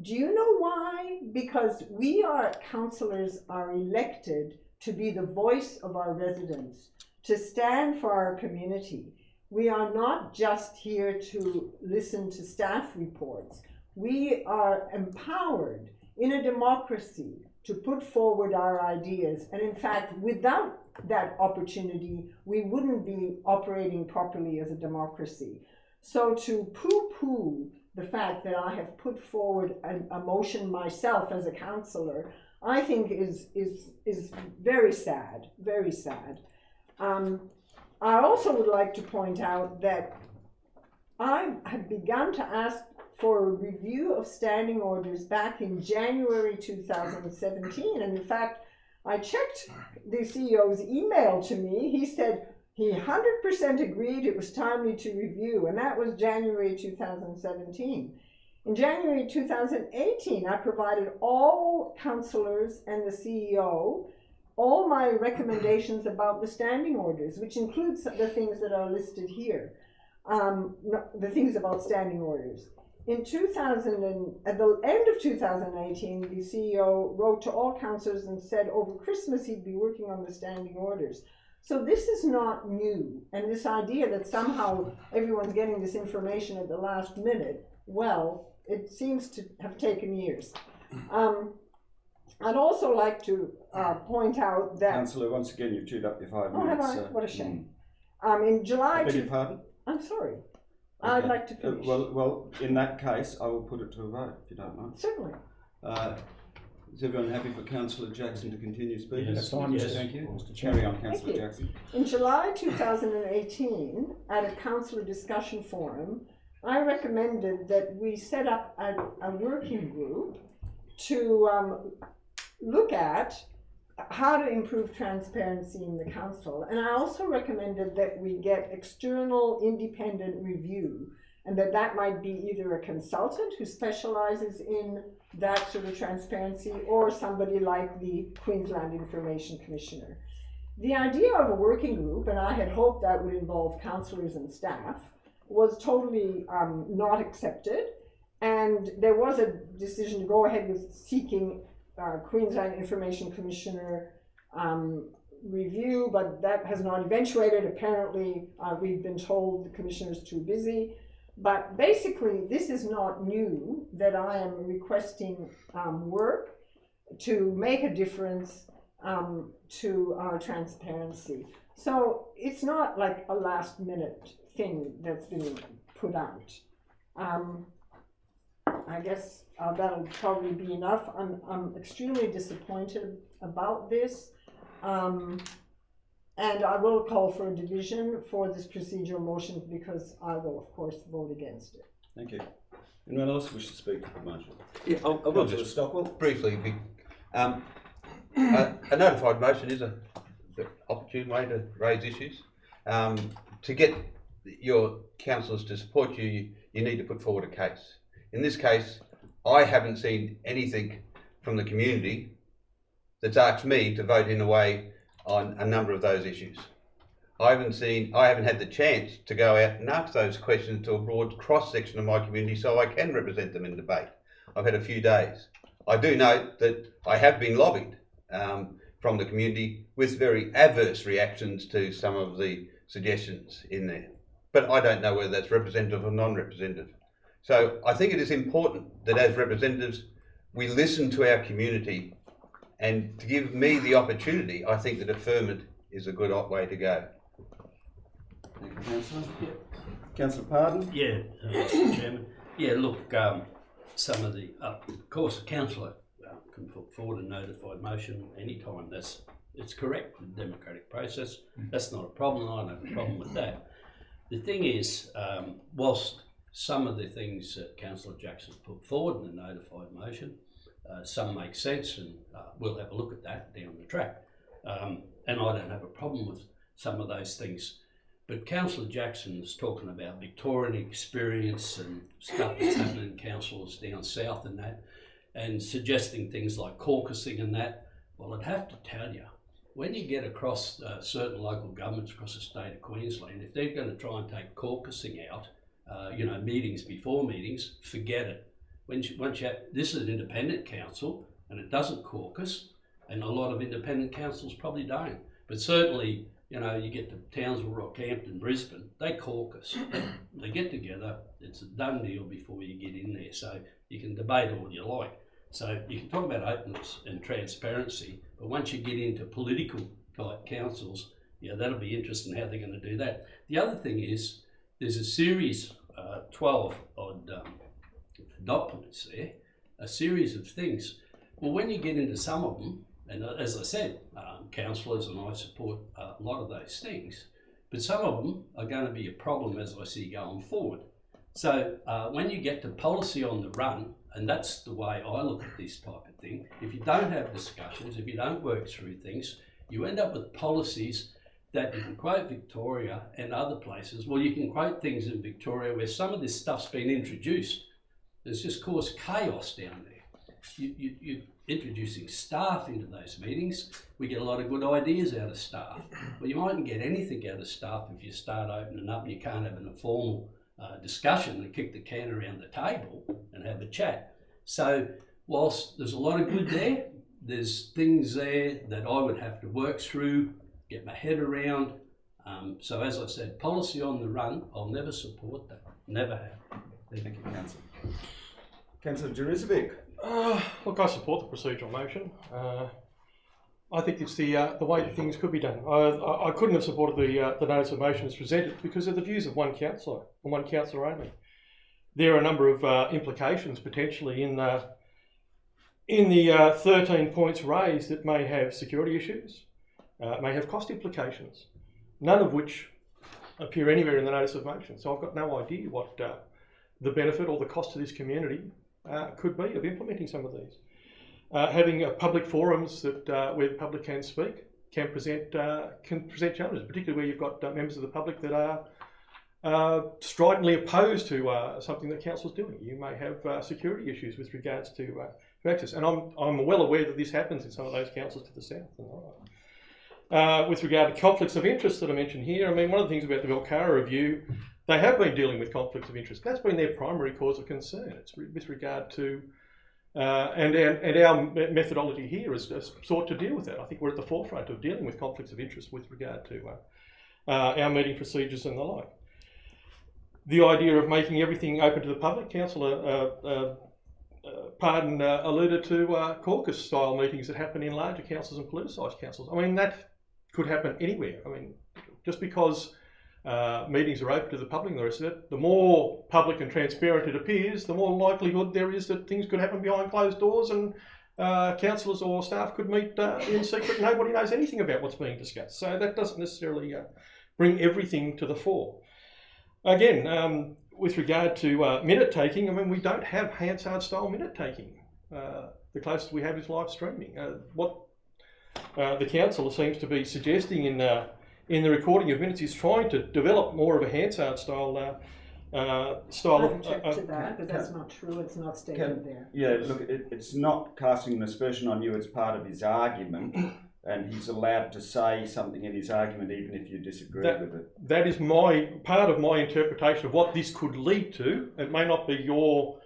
Speaker 5: Do you know why? Because we councillors are elected to be the voice of our residents, to stand for our community. We are not just here to listen to staff reports. We are empowered in a democracy to put forward our ideas. And in fact, without that opportunity, we wouldn't be operating properly as a democracy. So to poo-poo the fact that I have put forward a motion myself as a councillor, I think is very sad, very sad. I also would like to point out that I have begun to ask for a review of standing orders back in January 2017, and in fact, I checked the CEO's email to me. He said he 100% agreed it was timely to review, and that was January 2017. In January 2018, I provided all councillors and the CEO all my recommendations about the standing orders, which includes the things that are listed here, the things about standing orders. At the end of 2018, the CEO wrote to all councillors and said over Christmas he'd be working on the standing orders. So this is not new, and this idea that somehow everyone's getting this information at the last minute, well, it seems to have taken years. I'd also like to point out that...
Speaker 3: Councillor, once again, you've chewed up your 5
Speaker 5: Oh, have
Speaker 3: minutes.
Speaker 5: I? What a shame. In July...
Speaker 3: I beg your pardon?
Speaker 5: I'm sorry. I'd
Speaker 3: Okay.
Speaker 5: like to finish.
Speaker 3: Well, in that case, I will put it to a vote, if you don't mind.
Speaker 5: Certainly.
Speaker 3: Is everyone happy for Councillor Jackson to continue speaking?
Speaker 4: That's fine,
Speaker 6: Yes.
Speaker 4: Mr.
Speaker 6: Thank you.
Speaker 4: Mr. Chair.
Speaker 3: Carry on,
Speaker 5: Thank
Speaker 3: Councillor
Speaker 5: you.
Speaker 3: Jackson.
Speaker 5: In July 2018, at a councillor discussion forum, I recommended that we set up a working group to look at how to improve transparency in the council. And I also recommended that we get external independent review, and that might be either a consultant who specializes in that sort of transparency or somebody like the Queensland Information Commissioner. The idea of a working group, and I had hoped that would involve councillors and staff, was totally not accepted, and there was a decision to go ahead with seeking Queensland Information Commissioner review, but that has not eventuated. Apparently, we've been told the Commissioner's too busy. But basically, this is not new that I am requesting work to make a difference to our transparency. So it's not like a last minute thing that's been put out. I guess that'll probably be enough. I'm extremely disappointed about this. And I will call for a division for this procedural motion because I will, of course, vote against it.
Speaker 3: Thank you. Anyone else wish to speak to the motion?
Speaker 2: Yeah, I will
Speaker 3: Councillor
Speaker 2: just
Speaker 3: Stockwell.
Speaker 2: briefly. A notified motion is an opportune way to raise issues. To get your councillors to support you, you need to put forward a case. In this case, I haven't seen anything from the community that's asked me to vote in a way on a number of those issues. I haven't had the chance to go out and ask those questions to a broad cross-section of my community so I can represent them in debate. I've had a few days. I do note that I have been lobbied from the community with very adverse reactions to some of the suggestions in there. But I don't know whether that's representative or non-representative. So I think it is important that as representatives, we listen to our community, and to give me the opportunity, I think that deferment is a good way to go.
Speaker 3: Thank you, Councillor. Councillor Pardon?
Speaker 7: Yeah, Mr. Chairman. Yeah, look, some of the, of course, a councillor can put forward a notified motion anytime. It's correct, the democratic process. That's not a problem. I don't have a problem with that. The thing is, whilst some of the things that Councillor Jackson put forward in the notified motion, some make sense, and we'll have a look at that down the track. And I don't have a problem with some of those things. But Councillor Jackson's talking about Victorian experience and stuff that's happening in councils down south and that, and suggesting things like caucusing and that. Well, I'd have to tell you, when you get across certain local governments across the state of Queensland, if they're going to try and take caucusing out, meetings before meetings, forget it. This is an independent council and it doesn't caucus, and a lot of independent councils probably don't. But certainly, you get to Townsville, Rockhampton, Brisbane, they caucus. They get together, it's a done deal before you get in there. So you can debate all you like. So you can talk about openness and transparency, but once you get into political type councils, that'll be interesting how they're going to do that. The other thing is, there's a series, 12 odd dot points there, a series of things. Well, when you get into some of them, and as I said, councillors and I support a lot of those things, but some of them are going to be a problem as I see going forward. So when you get to policy on the run, and that's the way I look at this type of thing, if you don't have discussions, if you don't work through things, you end up with policies that you can quote Victoria and other places. Well, you can quote things in Victoria where some of this stuff's been introduced. It's just caused chaos down there. You're introducing staff into those meetings. We get a lot of good ideas out of staff. Well, you mightn't get anything out of staff if you start opening up and you can't have an informal discussion and kick the can around the table and have a chat. So whilst there's a lot of good there, there's things there that I would have to work through get my head around. So as I said, policy on the run, I'll never support that. Never have.
Speaker 3: Thank you, Councillor. Councillor Jurizovic.
Speaker 1: Look, I support the procedural motion. I think it's the way that things could be done. I couldn't have supported the notice of motion as presented because of the views of one councillor, and one councillor only. There are a number of implications potentially in the 13 points raised that may have security issues, may have cost implications, none of which appear anywhere in the notice of motion. So I've got no idea what the benefit or the cost to this community could be of implementing some of these. Having public forums that where the public can speak, can present challenges, particularly where you've got members of the public that are stridently opposed to something that council's doing. You may have security issues with regards to access, and I'm well aware that this happens in some of those councils to the south. With regard to conflicts of interest that I mentioned here, I mean, one of the things about the Belcara review, they have been dealing with conflicts of interest. That's been their primary cause of concern. It's with regard to and our methodology here is sought to deal with that. I think we're at the forefront of dealing with conflicts of interest with regard to our meeting procedures and the like. The idea of making everything open to the public, Councillor Pardon alluded to caucus style meetings that happen in larger councils and politicised councils. I mean, that could happen anywhere. I mean, just because meetings are open to the public and the rest of it, the more public and transparent it appears, the more likelihood there is that things could happen behind closed doors and councillors or staff could meet in secret. Nobody knows anything about what's being discussed. So that doesn't necessarily bring everything to the fore. Again, with regard to minute taking, I mean, we don't have Hansard style minute taking. The closest we have is live streaming. What the council seems to be suggesting in the recording of minutes is trying to develop more of a Hansard style
Speaker 5: I object to that, but that's not true. It's not stated there.
Speaker 3: Yeah, look, it's not casting an aspersion on you. It's part of his argument, and he's allowed to say something in his argument even if you disagree with it.
Speaker 1: That is part of my interpretation of what this could lead to. It may not be your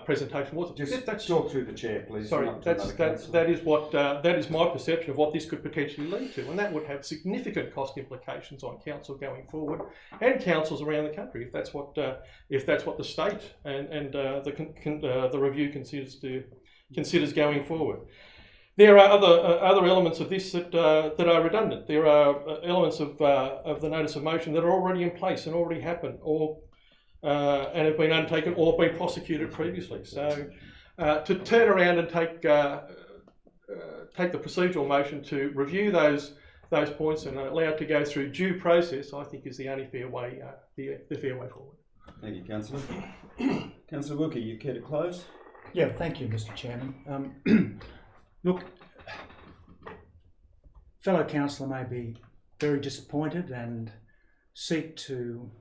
Speaker 1: presentation, was it?
Speaker 3: Just talk through the chair, please.
Speaker 1: Sorry, that is my perception of what this could potentially lead to, and that would have significant cost implications on council going forward and councils around the country if that's what the state and the review considers going forward. There are other elements of this that are redundant. There are elements of the notice of motion that are already in place and already happened, or and have been undertaken or been prosecuted previously. So to turn around and take the procedural motion to review those points and allow it to go through due process, I think is the only fair way, the fair way forward.
Speaker 3: Thank you, Councillor. Councillor Wilkie, you care to close?
Speaker 4: Yeah, thank you, Mr. Chairman. Look, fellow councillor may be very disappointed and seek to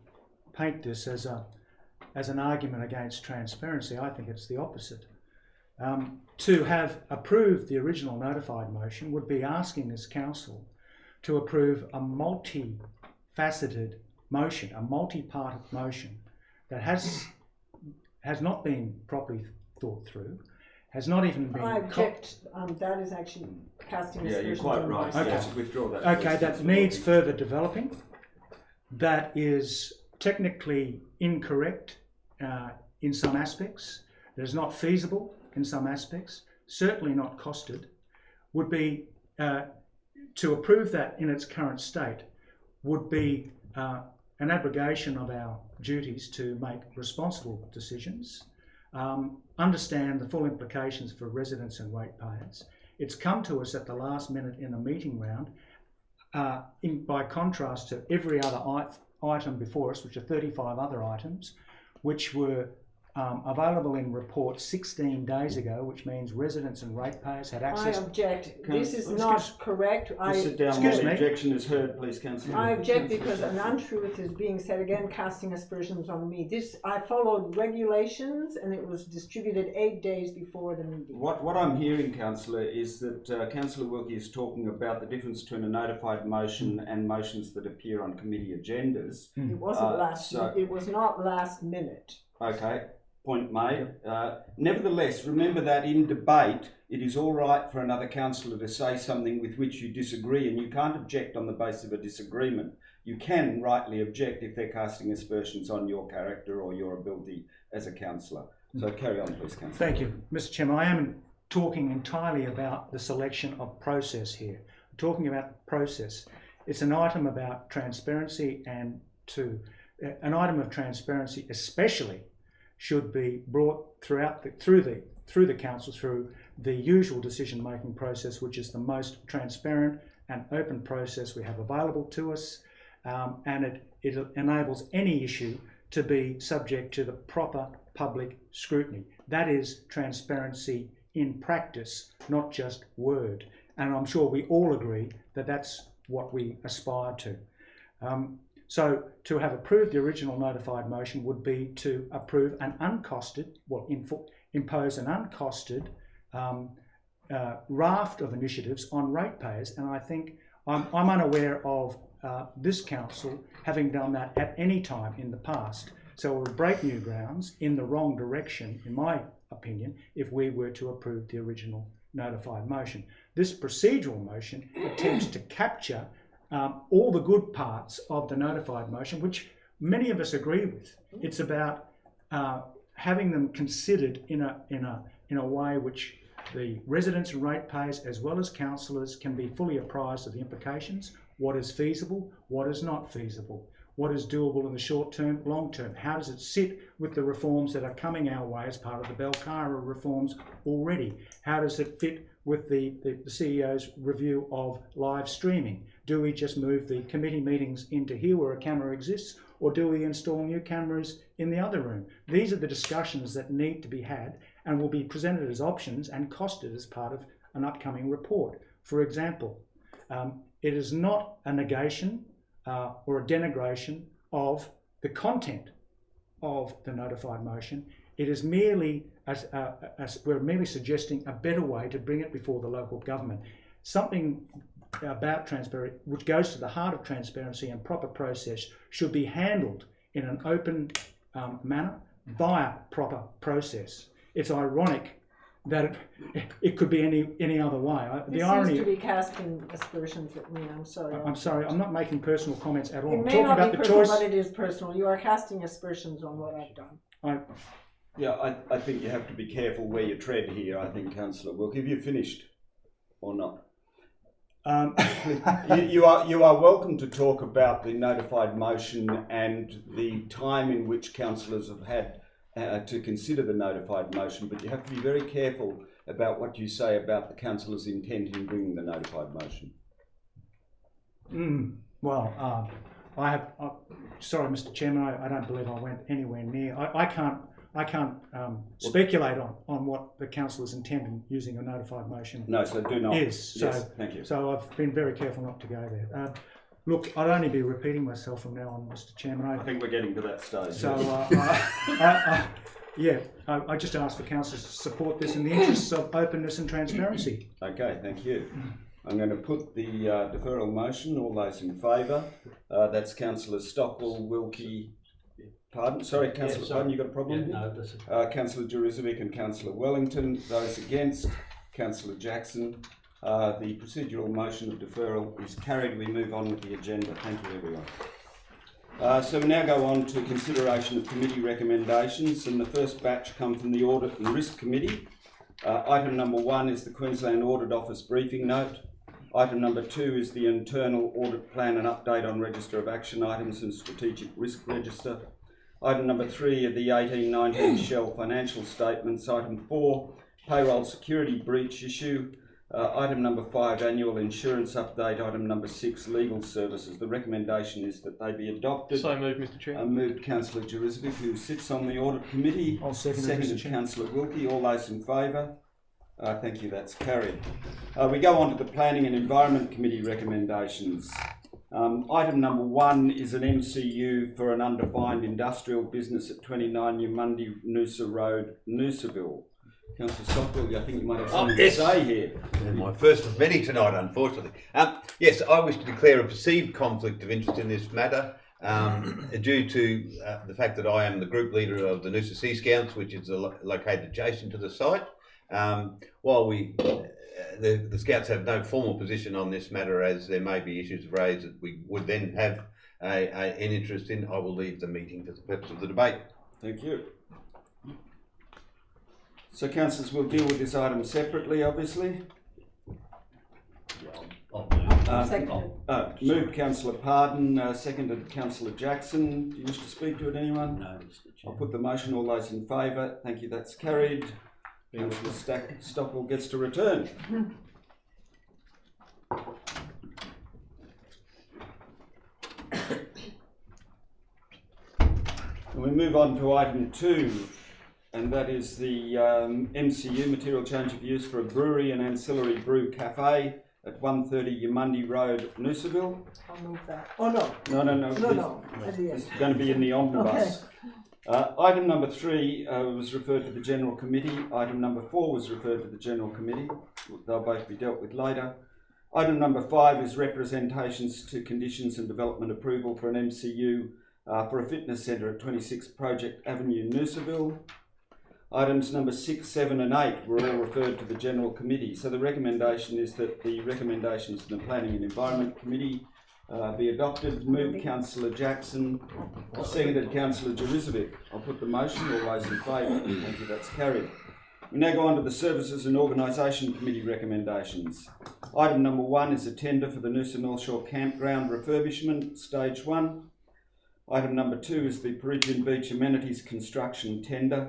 Speaker 4: paint this as an argument against transparency. I think it's the opposite. To have approved the original notified motion would be asking this council to approve a multi-faceted motion, a multi-parted motion that has not been properly thought through, has not even been...
Speaker 5: I object. That is actually casting aspersions.
Speaker 3: Yeah, you're quite right.
Speaker 4: Okay.
Speaker 3: Yes, withdraw that.
Speaker 4: Okay, that needs further developing. That is technically incorrect in some aspects. It is not feasible in some aspects. Certainly not costed. Would be to approve that in its current state would be an abrogation of our duties to make responsible decisions. Understand the full implications for residents and ratepayers. It's come to us at the last minute in a meeting round, by contrast to every other item before us, which are 35 other items, which were available in report 16 days ago, which means residents and ratepayers had access.
Speaker 5: I object. This is not correct.
Speaker 3: Just sit down while the objection is heard, please, Councillor.
Speaker 5: I object because an untruth is being said again, casting aspersions on me. I followed regulations and it was distributed 8 days before the meeting.
Speaker 3: What I'm hearing, Councillor, is that Councillor Wilkie is talking about the difference between a notified motion and motions that appear on committee agendas.
Speaker 5: It wasn't it was not last minute.
Speaker 3: Okay. point made. Nevertheless, remember that in debate, it is all right for another councillor to say something with which you disagree, and you can't object on the basis of a disagreement. You can rightly object if they're casting aspersions on your character or your ability as a councillor. So carry on, please, councillor.
Speaker 4: Thank you, Mr. Chairman. I am talking entirely about the selection of process here. I'm talking about process. It's an item about transparency, and an item of transparency especially should be brought through the council through the usual decision-making process, which is the most transparent and open process we have available to us, and it enables any issue to be subject to the proper public scrutiny. That is transparency in practice, not just word. And I'm sure we all agree that that's what we aspire to. So to have approved the original notified motion would be to approve an uncosted, impose an uncosted raft of initiatives on ratepayers. And I think I'm unaware of this council having done that at any time in the past. So it would break new grounds in the wrong direction, in my opinion, if we were to approve the original notified motion. This procedural motion attempts to capture all the good parts of the notified motion, which many of us agree with. It's about having them considered in a way which the residents and ratepayers, as well as councillors, can be fully apprised of the implications. What is feasible, what is not feasible, what is doable in the short term, long term. How does it sit with the reforms that are coming our way as part of the Belcara reforms already? How does it fit with the CEO's review of live streaming? Do we just move the committee meetings into here where a camera exists, or do we install new cameras in the other room? These are the discussions that need to be had and will be presented as options and costed as part of an upcoming report. For example, it is not a negation or a denigration of the content of the notified motion. It is merely, we're merely suggesting a better way to bring it before the local government. Something about transparency, which goes to the heart of transparency and proper process, should be handled in an open manner via proper process. It's ironic that it could be any other way.
Speaker 5: The irony seems to be casting aspersions at me. I'm sorry.
Speaker 4: I'm sorry. I'm not making personal comments at all.
Speaker 5: It may not be personal, but it is personal. You are casting aspersions on what I've done.
Speaker 3: Yeah, I think you have to be careful where you tread here. I think, Councillor Wilkie, have you finished or not? You are welcome to talk about the notified motion and the time in which councillors have had to consider the notified motion, but you have to be very careful about what you say about the councillor's intent in bringing the notified motion.
Speaker 4: Well, sorry, Mr. Chairman, I don't believe I went anywhere near. I can't speculate on what the councillor's intent in using a notified motion
Speaker 3: no, so do not.
Speaker 4: Is.
Speaker 3: Yes, thank you.
Speaker 4: So I've been very careful not to go there. Look, I'd only be repeating myself from now on, Mr. Chairman.
Speaker 3: I think we're getting to that stage.
Speaker 4: So, I just ask for councillors to support this in the interests of openness and transparency.
Speaker 3: Okay, thank you. I'm going to put the deferral motion. All those in favour? That's Councillors Stockwell, Wilkie. Pardon? Sorry, Councillor. Yeah, pardon, you got a problem?
Speaker 7: Yeah, no,
Speaker 3: Councillor Jurizovic and Councillor Wellington. Those against? Councillor Jackson. The procedural motion of deferral is carried. We move on with the agenda. Thank you, everyone. So we now go on to consideration of committee recommendations, and the first batch come from the Audit and Risk Committee. Item number 1 is the Queensland Audit Office briefing note. Item number 2 is the internal audit plan and update on register of action items and strategic risk register. Item number 3 are the 18-19 Shell financial statements. Item 4, payroll security breach issue. Item number 5, annual insurance update. Item number 6, legal services. The recommendation is that they be adopted.
Speaker 1: So moved, Mr. Chair.
Speaker 3: Moved Councillor Jurizovic, who sits on the audit committee.
Speaker 4: I'll seconded
Speaker 3: Councillor Wilkie. All those in favour? Thank you, that's carried. We go on to the Planning and Environment Committee recommendations. Item number 1 is an MCU for an undefined industrial business at 29 Eumundi, Noosa Road, Noosaville. Councillor Stockwell, I think you might have something to say here.
Speaker 2: My first of many tonight, unfortunately. Yes, I wish to declare a perceived conflict of interest in this matter. due to the fact that I am the group leader of the Noosa Sea Scouts, which is located adjacent to the site. While the Scouts have no formal position on this matter, as there may be issues raised that we would then have an interest in, I will leave the meeting for the purpose of the debate.
Speaker 3: Thank you. So, councillors, we'll deal with this item separately, obviously. Moved Councillor Pardon, seconded Councillor Jackson. Do you wish to speak to it, anyone?
Speaker 7: No, Mr. Chair.
Speaker 3: I'll put the motion. All those in favour? Thank you, that's carried. Councillor Stockwell gets to return. And we move on to item 2, and that is the MCU, material change of use for a brewery and ancillary brew cafe at 130 Eumundi Road, Noosaville.
Speaker 5: I'll move that. Oh, no.
Speaker 3: No.
Speaker 5: At the end.
Speaker 3: It's going to be in the omnibus. Item number 3 was referred to the General Committee. Item number 4 was referred to the General Committee. They'll both be dealt with later. Item number 5 is representations to conditions and development approval for an MCU for a fitness centre at 26 Project Avenue, Noosaville. Items number 6, 7 and 8 were all referred to the General Committee. So the recommendation is that the recommendations from the Planning and Environment Committee be adopted. Moved Councillor Jackson, seconded Councillor Jurizovic. I'll put the motion. All those in favour? Thank you, that's carried. We now go on to the Services and Organisation Committee recommendations. Item number 1 is a tender for the Noosa North Shore Campground refurbishment, Stage 1. Item number 2 is the Peregian Beach Amenities Construction Tender.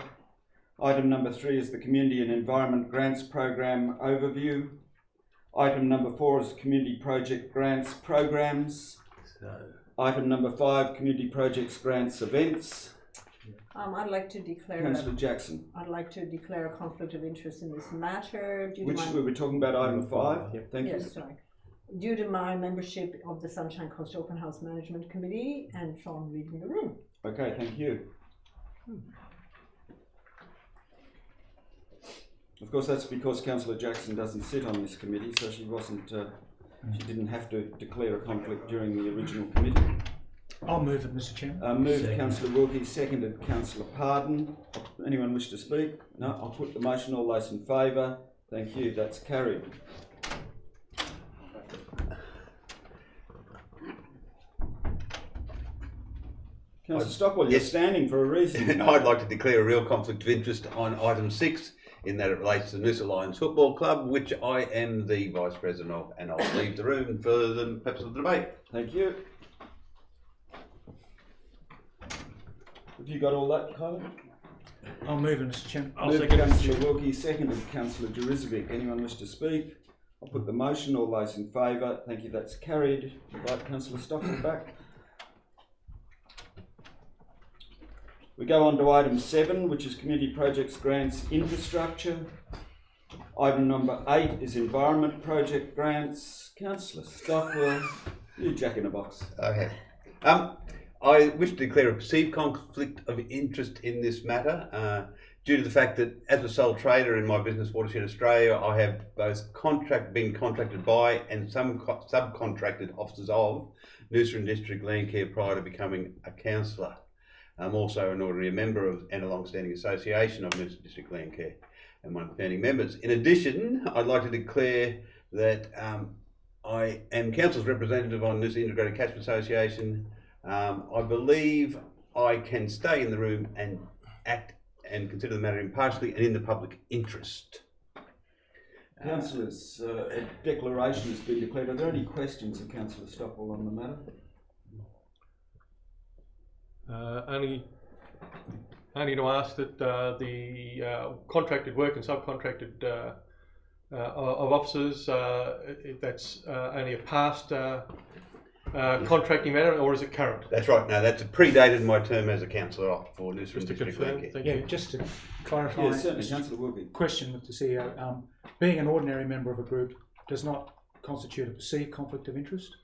Speaker 3: Item number 3 is the Community and Environment Grants Program Overview. Item number 4 is Community Project Grants Programs. Item number 5, Community Projects Grants Events.
Speaker 5: I'd like to declare.
Speaker 3: Councillor Jackson.
Speaker 5: I'd like to declare a conflict of interest in this matter.
Speaker 3: Which we were talking about, item 5. Yep. Thank you.
Speaker 5: Yes, sorry. Due to my membership of the Sunshine Coast Open House Management Committee and from leaving the room.
Speaker 3: Okay, thank you. Of course, that's because Councillor Jackson doesn't sit on this committee, so she wasn't. She didn't have to declare a conflict during the original committee.
Speaker 4: I'll move it, Mr. Chairman.
Speaker 3: Moved Councillor Wilkie, seconded Councillor Pardon. Anyone wish to speak? No, I'll put the motion. All those in favour? Thank you, that's carried. Councillor Stockwell, you're standing for a reason.
Speaker 2: I'd like to declare a real conflict of interest on item 6, in that it relates to the Noosa Lions Football Club, which I am the Vice President of, and I'll leave the room for the purpose of the debate.
Speaker 3: Thank you. Have you got all that, Colin?
Speaker 4: I'll move it, Mr. Chairman.
Speaker 3: Moved Councillor Wilkie, seconded Councillor Jurizovic. Anyone wish to speak? I'll put the motion. All those in favour? Thank you, that's carried. Invite Councillor Stockwell back. We go on to item 7, which is Community Projects Grants Infrastructure. Item number 8 is Environment Project Grants. Councillor Stockwell, you jack in a box.
Speaker 2: Okay. I wish to declare a perceived conflict of interest in this matter due to the fact that as a sole trader in my business Watershed Australia, I have both been contracted by and some subcontracted officers of Noosa and District Landcare prior to becoming a councillor. I'm also an ordinary member of and a long-standing association of Noosa District Landcare and one of the founding members. In addition, I'd like to declare that I am council's representative on Noosa Integrated Catchment Association. I believe I can stay in the room and act and consider the matter impartially and in the public interest.
Speaker 3: Councillors, a declaration has been declared. Are there any questions of Councillor Stockwell on the matter?
Speaker 1: Only to ask that the contracted work and subcontracted of officers, that's only a past contracting matter, or is it current?
Speaker 2: That's right. No, that's predated my term as a councillor for Noosa and District Landcare.
Speaker 1: Thank
Speaker 4: Yeah,
Speaker 1: you.
Speaker 4: just to clarify.
Speaker 3: Yes, certainly, Councillor Wilkie.
Speaker 4: Question with the CEO. Being an ordinary member of a group does not constitute a perceived conflict of interest?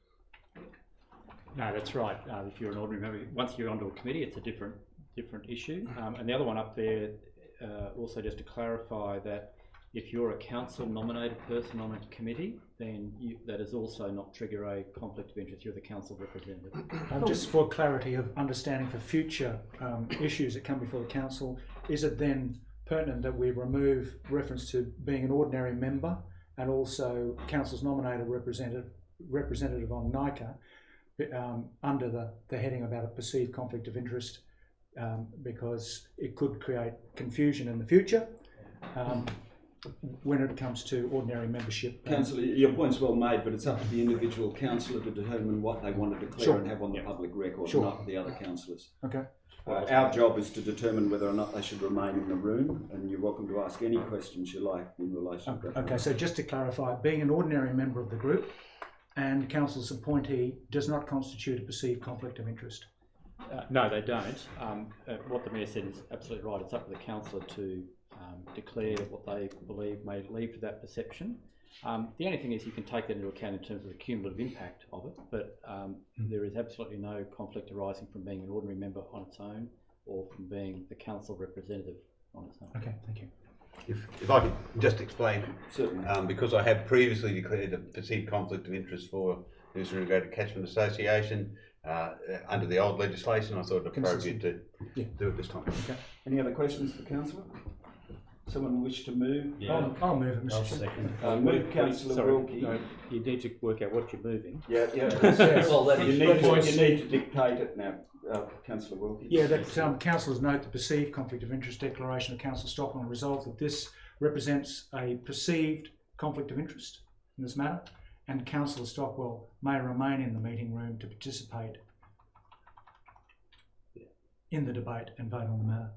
Speaker 6: No, that's right. If you're an ordinary member, once you're onto a committee, it's a different issue. And the other one up there, also just to clarify that if you're a council nominated person on a committee, then that does also not trigger a conflict of interest. You're the council representative.
Speaker 4: Just for clarity of understanding for future issues that come before the council, is it then pertinent that we remove reference to being an ordinary member and also council's nominated representative on NICA under the heading about a perceived conflict of interest, because it could create confusion in the future when it comes to ordinary membership.
Speaker 3: Councillor, your point's well made, but it's up to the individual councillor to determine what they want to declare and have on the public record, not the other councillors.
Speaker 4: Okay.
Speaker 3: Our job is to determine whether or not they should remain in the room, and you're welcome to ask any questions you like in relation to that.
Speaker 4: Okay, so just to clarify, being an ordinary member of the group and council's appointee does not constitute a perceived conflict of interest.
Speaker 6: No, they don't. What the Mayor said is absolutely right. It's up to the councillor to declare what they believe may lead to that perception. The only thing is you can take that into account in terms of the cumulative impact of it, but there is absolutely no conflict arising from being an ordinary member on its own or from being the council representative on its own.
Speaker 4: Okay, thank you.
Speaker 2: If I could just explain,
Speaker 3: Certainly.
Speaker 2: because I have previously declared a perceived conflict of interest for Noosa Irrigated Catchment Association under the old legislation, I thought it appropriate to do it this time.
Speaker 4: Okay.
Speaker 3: Any other questions for councillor? Someone wish to move?
Speaker 7: Yeah.
Speaker 4: I'll move it,
Speaker 7: I'll
Speaker 4: Mr. Chair.
Speaker 7: second.
Speaker 3: Move councillor Wilkie.
Speaker 6: No, you need to work out what you're moving.
Speaker 3: Yeah.
Speaker 7: Well, that
Speaker 3: You
Speaker 7: is
Speaker 3: need to dictate it now, councillor Wilkie.
Speaker 4: Yeah, that councillors note the perceived conflict of interest declaration of Councillor Stockman resolves that this represents a perceived conflict of interest in this matter, and Councillor Stockwell may remain in the meeting room to participate in the debate and vote on the matter.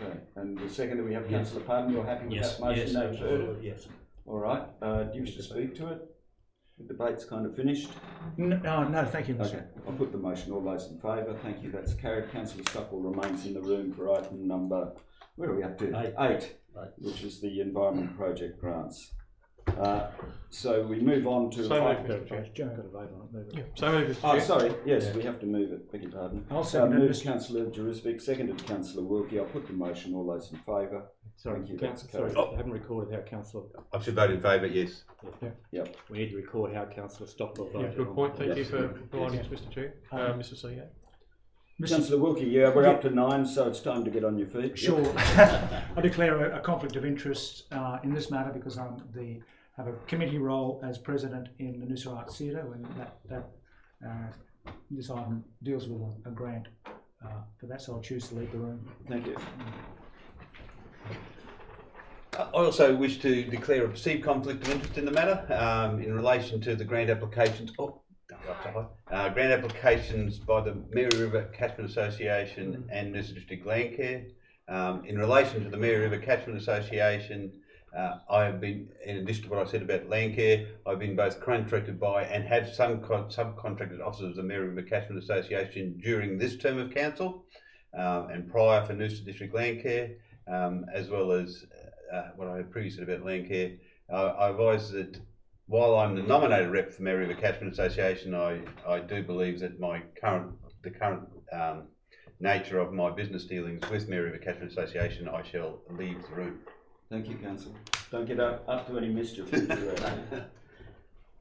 Speaker 3: Okay, and the second that we have councillor Pardon, you're happy with
Speaker 7: Yes,
Speaker 3: that motion?
Speaker 7: yes,
Speaker 3: No further?
Speaker 7: absolutely, yes.
Speaker 3: All right, do you wish to speak to it? The debate's kind of finished.
Speaker 4: No, thank you, Mr.
Speaker 3: Okay, I'll put the motion. All those in favour? Thank you, that's carried. Councillor Stockwell remains in the room for item number, where are we up to? Eight, which is the environment project grants. So we move on to...
Speaker 1: So
Speaker 3: item-
Speaker 1: moved, Mr. Chair.
Speaker 4: Joe got a vote on it. Move it.
Speaker 1: Yeah, so moved, Mr.
Speaker 3: Oh,
Speaker 1: Chair.
Speaker 3: sorry, yes, we have to move it, beg your pardon.
Speaker 4: I'll second it,
Speaker 3: Moved
Speaker 4: Mr.
Speaker 3: councillor Jurusvik, seconded councillor Wilkie. I'll put the motion. All those in favour?
Speaker 6: Sorry,
Speaker 3: Thank you, that's
Speaker 6: sorry,
Speaker 3: carried.
Speaker 6: I haven't recorded how Councillor.
Speaker 2: I should vote in favour, yes.
Speaker 6: We need to record how Councillor Stockwell
Speaker 1: Yeah,
Speaker 6: voted.
Speaker 1: good point. Thank you
Speaker 3: Yes.
Speaker 1: for providing us, Mr. Chair. Mr. CEO.
Speaker 3: Councillor Wilkie, yeah, we're up to 9, so it's time to get on your feet.
Speaker 4: Sure. I declare a conflict of interest in this matter because I have a committee role as president in the Noosa Arts Theatre, and this item deals with a grant for that, so I'll choose to leave the room.
Speaker 3: Thank you.
Speaker 2: I also wish to declare a perceived conflict of interest in the matter in relation to the grant applications. Grant applications by the Mary River Catchment Association and Noosa District Landcare. In relation to the Mary River Catchment Association, I have been, in addition to what I said about Landcare, I've been both contracted by and have subcontracted officers of the Mary River Catchment Association during this term of council and prior for Noosa District Landcare, as well as what I had previously said about Landcare. I advise that while I'm the nominated rep for Mary River Catchment Association, I do believe that the current nature of my business dealings with Mary River Catchment Association, I shall leave the room.
Speaker 3: Thank you, councillor. Don't get up to any mischief.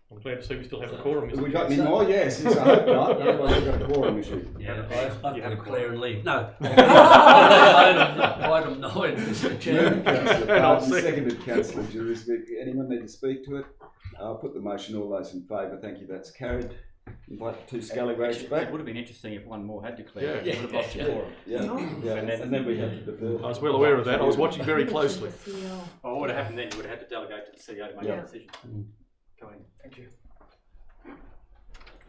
Speaker 1: I'm glad to see we still have a quorum,
Speaker 3: Have
Speaker 1: Mr.
Speaker 3: we
Speaker 1: Chair.
Speaker 3: got any more? Yes, I hope not. Otherwise we've got a quorum issue.
Speaker 7: Yeah, I've got to declare and leave. No. Item 9, Mr. Chair.
Speaker 3: Moved councillor Pardon, seconded councillor Jurusvik. Anyone need to speak to it? I'll put the motion. All those in favour? Thank you, that's carried. Invite the two scallywags
Speaker 6: It
Speaker 3: back.
Speaker 6: would have been interesting if one more had declared.
Speaker 1: Yeah.
Speaker 6: It would have lost your quorum.
Speaker 3: Yeah, and then we have to defer.
Speaker 1: I was well aware of that. I was watching very closely.
Speaker 6: Oh, what would have happened then? You would have had to delegate to the CEO to make a decision. Go in.
Speaker 4: Thank you.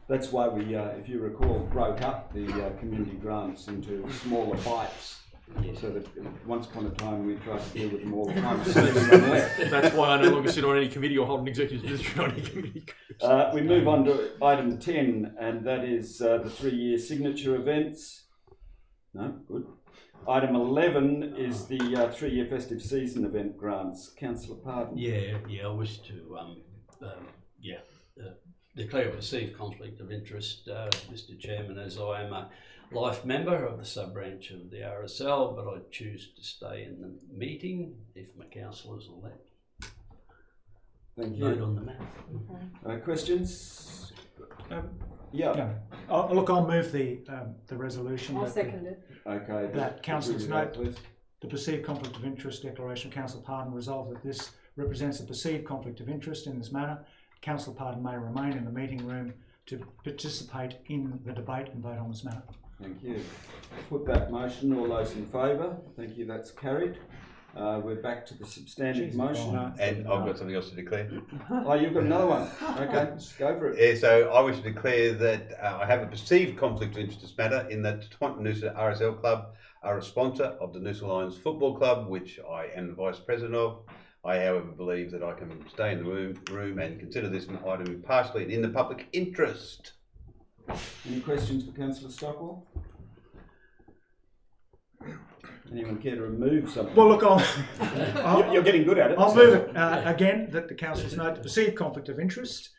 Speaker 3: That's why we, if you recall, broke up the community grants into smaller bites. So that once upon a time we tried to deal with them all at once.
Speaker 1: That's why I no longer sit on any committee or hold an executive position on any committee.
Speaker 3: We move on to item 10, and that is the 3-year signature events. No, good. Item 11 is the 3-year festive season event grants. Councillor Pardon.
Speaker 7: Yeah, I wish to declare a perceived conflict of interest, Mr. Chairman, as I am a life member of the sub-branch of the RSL, but I choose to stay in the meeting if my councillors will let
Speaker 3: Thank
Speaker 7: vote
Speaker 3: you.
Speaker 7: on the matter.
Speaker 3: Questions? Yeah.
Speaker 4: No. I'll move the resolution.
Speaker 5: I'll
Speaker 4: that
Speaker 5: second it.
Speaker 3: Okay.
Speaker 4: That councillors
Speaker 3: Read it out,
Speaker 4: note
Speaker 3: please.
Speaker 4: the perceived conflict of interest declaration of Council Pardon resolved that this represents a perceived conflict of interest in this matter. Council Pardon may remain in the meeting room to participate in the debate and vote on this matter.
Speaker 3: Thank you. Put that motion. All those in favour? Thank you. That's carried. We're back to the substantive motion.
Speaker 2: And I've got something else to declare.
Speaker 3: Oh, you've got another one. Okay, go for it.
Speaker 2: Yeah, so I wish to declare that I have a perceived conflict of interest in this matter in that Tewantin Noosa RSL Club are a sponsor of the Noosa Lions Football Club, which I am the Vice President of. I, however, believe that I can stay in the room and consider this an item impartially and in the public interest.
Speaker 3: Any questions for Councillor Stockwell? Anyone care to remove something?
Speaker 4: Well, look,
Speaker 3: You're getting good at it.
Speaker 4: I'll move it again that the councillors note the perceived conflict of interest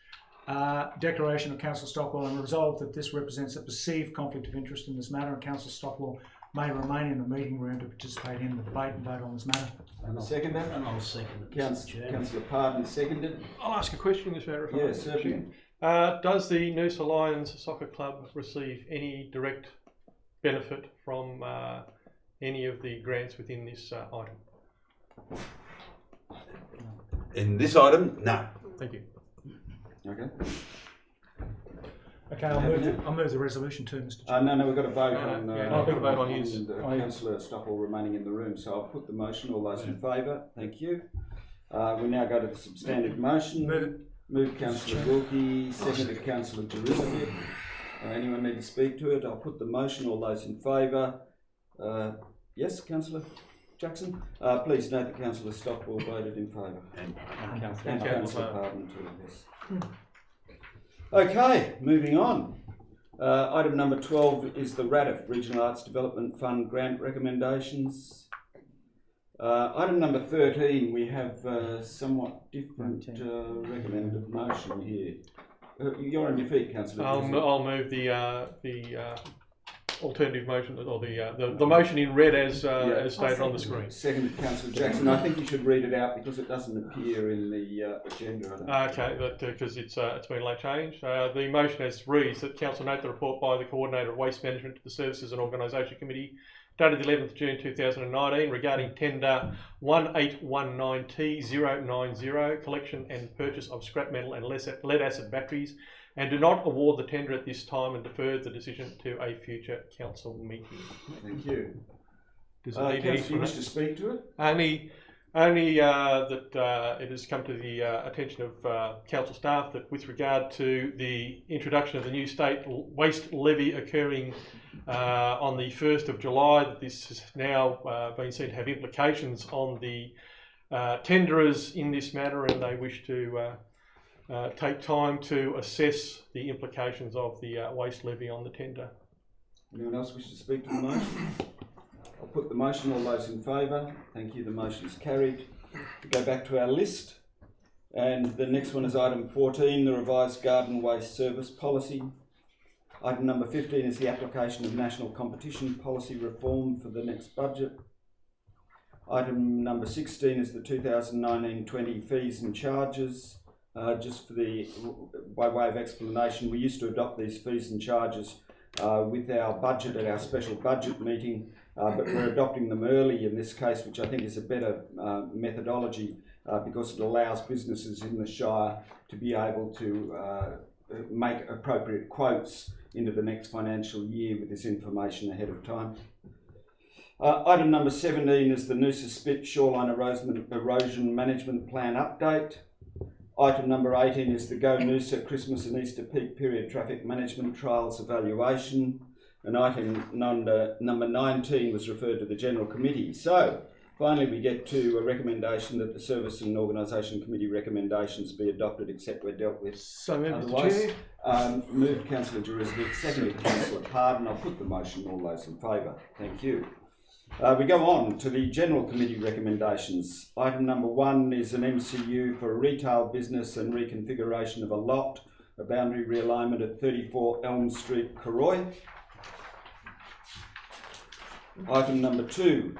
Speaker 4: declaration of Councillor Stockwell and resolve that this represents a perceived conflict of interest in this matter, and Councillor Stockwell may remain in the meeting room to participate in the debate and vote on this matter.
Speaker 3: Second that?
Speaker 7: And I'll second it, Mr. Chairman.
Speaker 3: Councillor Pardon seconded.
Speaker 1: I'll ask a question in this matter. If I
Speaker 3: Yes,
Speaker 1: may.
Speaker 3: certainly.
Speaker 1: Does the Noosa Lions Soccer Club receive any direct benefit from any of the grants within this item?
Speaker 2: In this item, no.
Speaker 1: Thank you.
Speaker 3: Okay.
Speaker 4: Okay, I'll move the resolution too, Mr. Chair.
Speaker 3: No, we've got to vote on.
Speaker 1: I'll vote on his.
Speaker 3: Councillor Stockwell remaining in the room, so I'll put the motion. All those in favour? Thank you. We now go to the substantive motion. Move Councillor Wilkie, seconded Councillor Jerusalem. Anyone need to speak to it? I'll put the motion. All those in favour? Yes, Councillor Jackson. Please note that Councillor Stockwell voted in favour.
Speaker 2: And
Speaker 3: And Councillor Pardon too, yes. Okay, moving on. Item number 12 is the RADF, Regional Arts Development Fund grant recommendations. Item number 13, we have somewhat different recommended motion here. You're on your feet, Councillor.
Speaker 1: I'll move the alternative motion, or the motion in red as stated on the screen.
Speaker 3: Second, Councillor Jackson. I think you should read it out because it doesn't appear in the agenda.
Speaker 1: Okay, because it's been late changed. The motion as reads that Council note the report by the Coordinator of Waste Management to the Services and Organisation Committee dated the 11th of June 2019 regarding tender 1819T090 collection and purchase of scrap metal and lead acid batteries, and do not award the tender at this time and defer the decision to a future council meeting.
Speaker 3: Thank you.
Speaker 1: Does it need any
Speaker 3: Councillor, you wish to speak to it?
Speaker 1: Only that it has come to the attention of council staff that with regard to the introduction of the new state waste levy occurring on the 1st of July, that this has now been seen to have implications on the tenderers in this matter, and they wish to take time to assess the implications of the waste levy on the tender.
Speaker 3: Anyone else wish to speak to the motion? I'll put the motion. All those in favour? Thank you. The motion is carried. We go back to our list. And the next one is item 14, the revised garden waste service policy. Item number 15 is the application of national competition policy reform for the next budget. Item number 16 is the 2019-20 fees and charges. Just for by way of explanation, we used to adopt these fees and charges with our budget at our special budget meeting, but we're adopting them early in this case, which I think is a better methodology because it allows businesses in the Shire to be able to make appropriate quotes into the next financial year with this information ahead of time. Item number 17 is the Noosa Spit Shoreline Erosion Management Plan update. Item number 18 is the Go Noosa Christmas and Easter Peak Period Traffic Management Trials Evaluation. And item number 19 was referred to the General Committee. So, finally we get to a recommendation that the Service and Organisation Committee recommendations be adopted except where dealt with.
Speaker 1: So, Mr.
Speaker 3: Otherwise,
Speaker 1: Chair.
Speaker 3: moved Councillor Jerusalem, seconded Councillor Pardon. I'll put the motion. All those in favour. Thank you. We go on to the General Committee recommendations. Item number 1 is an MCU for a retail business and reconfiguration of a lot, a boundary realignment at 34 Elm Street, Cooroy. Item number 2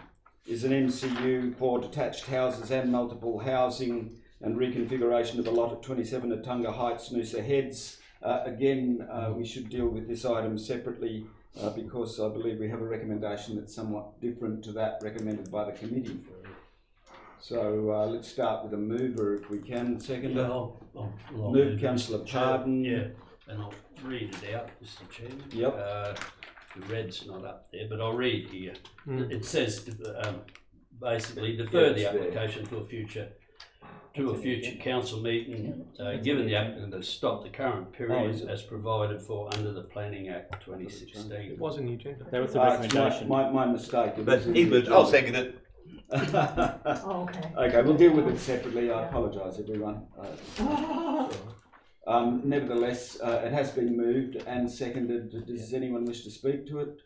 Speaker 3: is an MCU for detached houses and multiple housing and reconfiguration of a lot at 27 Attunga Heights, Noosa Heads. Again, we should deal with this item separately because I believe we have a recommendation that's somewhat different to that recommended by the committee. So let's start with a mover if we can. Seconder.
Speaker 7: I'll
Speaker 3: Move Councillor Pardon.
Speaker 7: Yeah, and I'll read it out, Mr. Chairman.
Speaker 3: Yep.
Speaker 7: The red's not up there, but I'll read here. It says basically defer the application to a future council meeting, given the applicant has stopped the current period as provided for under the Planning Act 2016.
Speaker 1: It was in the agenda.
Speaker 6: That was the recommendation.
Speaker 3: My mistake.
Speaker 2: But I'll second it.
Speaker 5: Oh, okay.
Speaker 3: Okay, we'll deal with it separately. I apologise, everyone. Nevertheless, it has been moved and seconded. Does anyone wish to speak to it?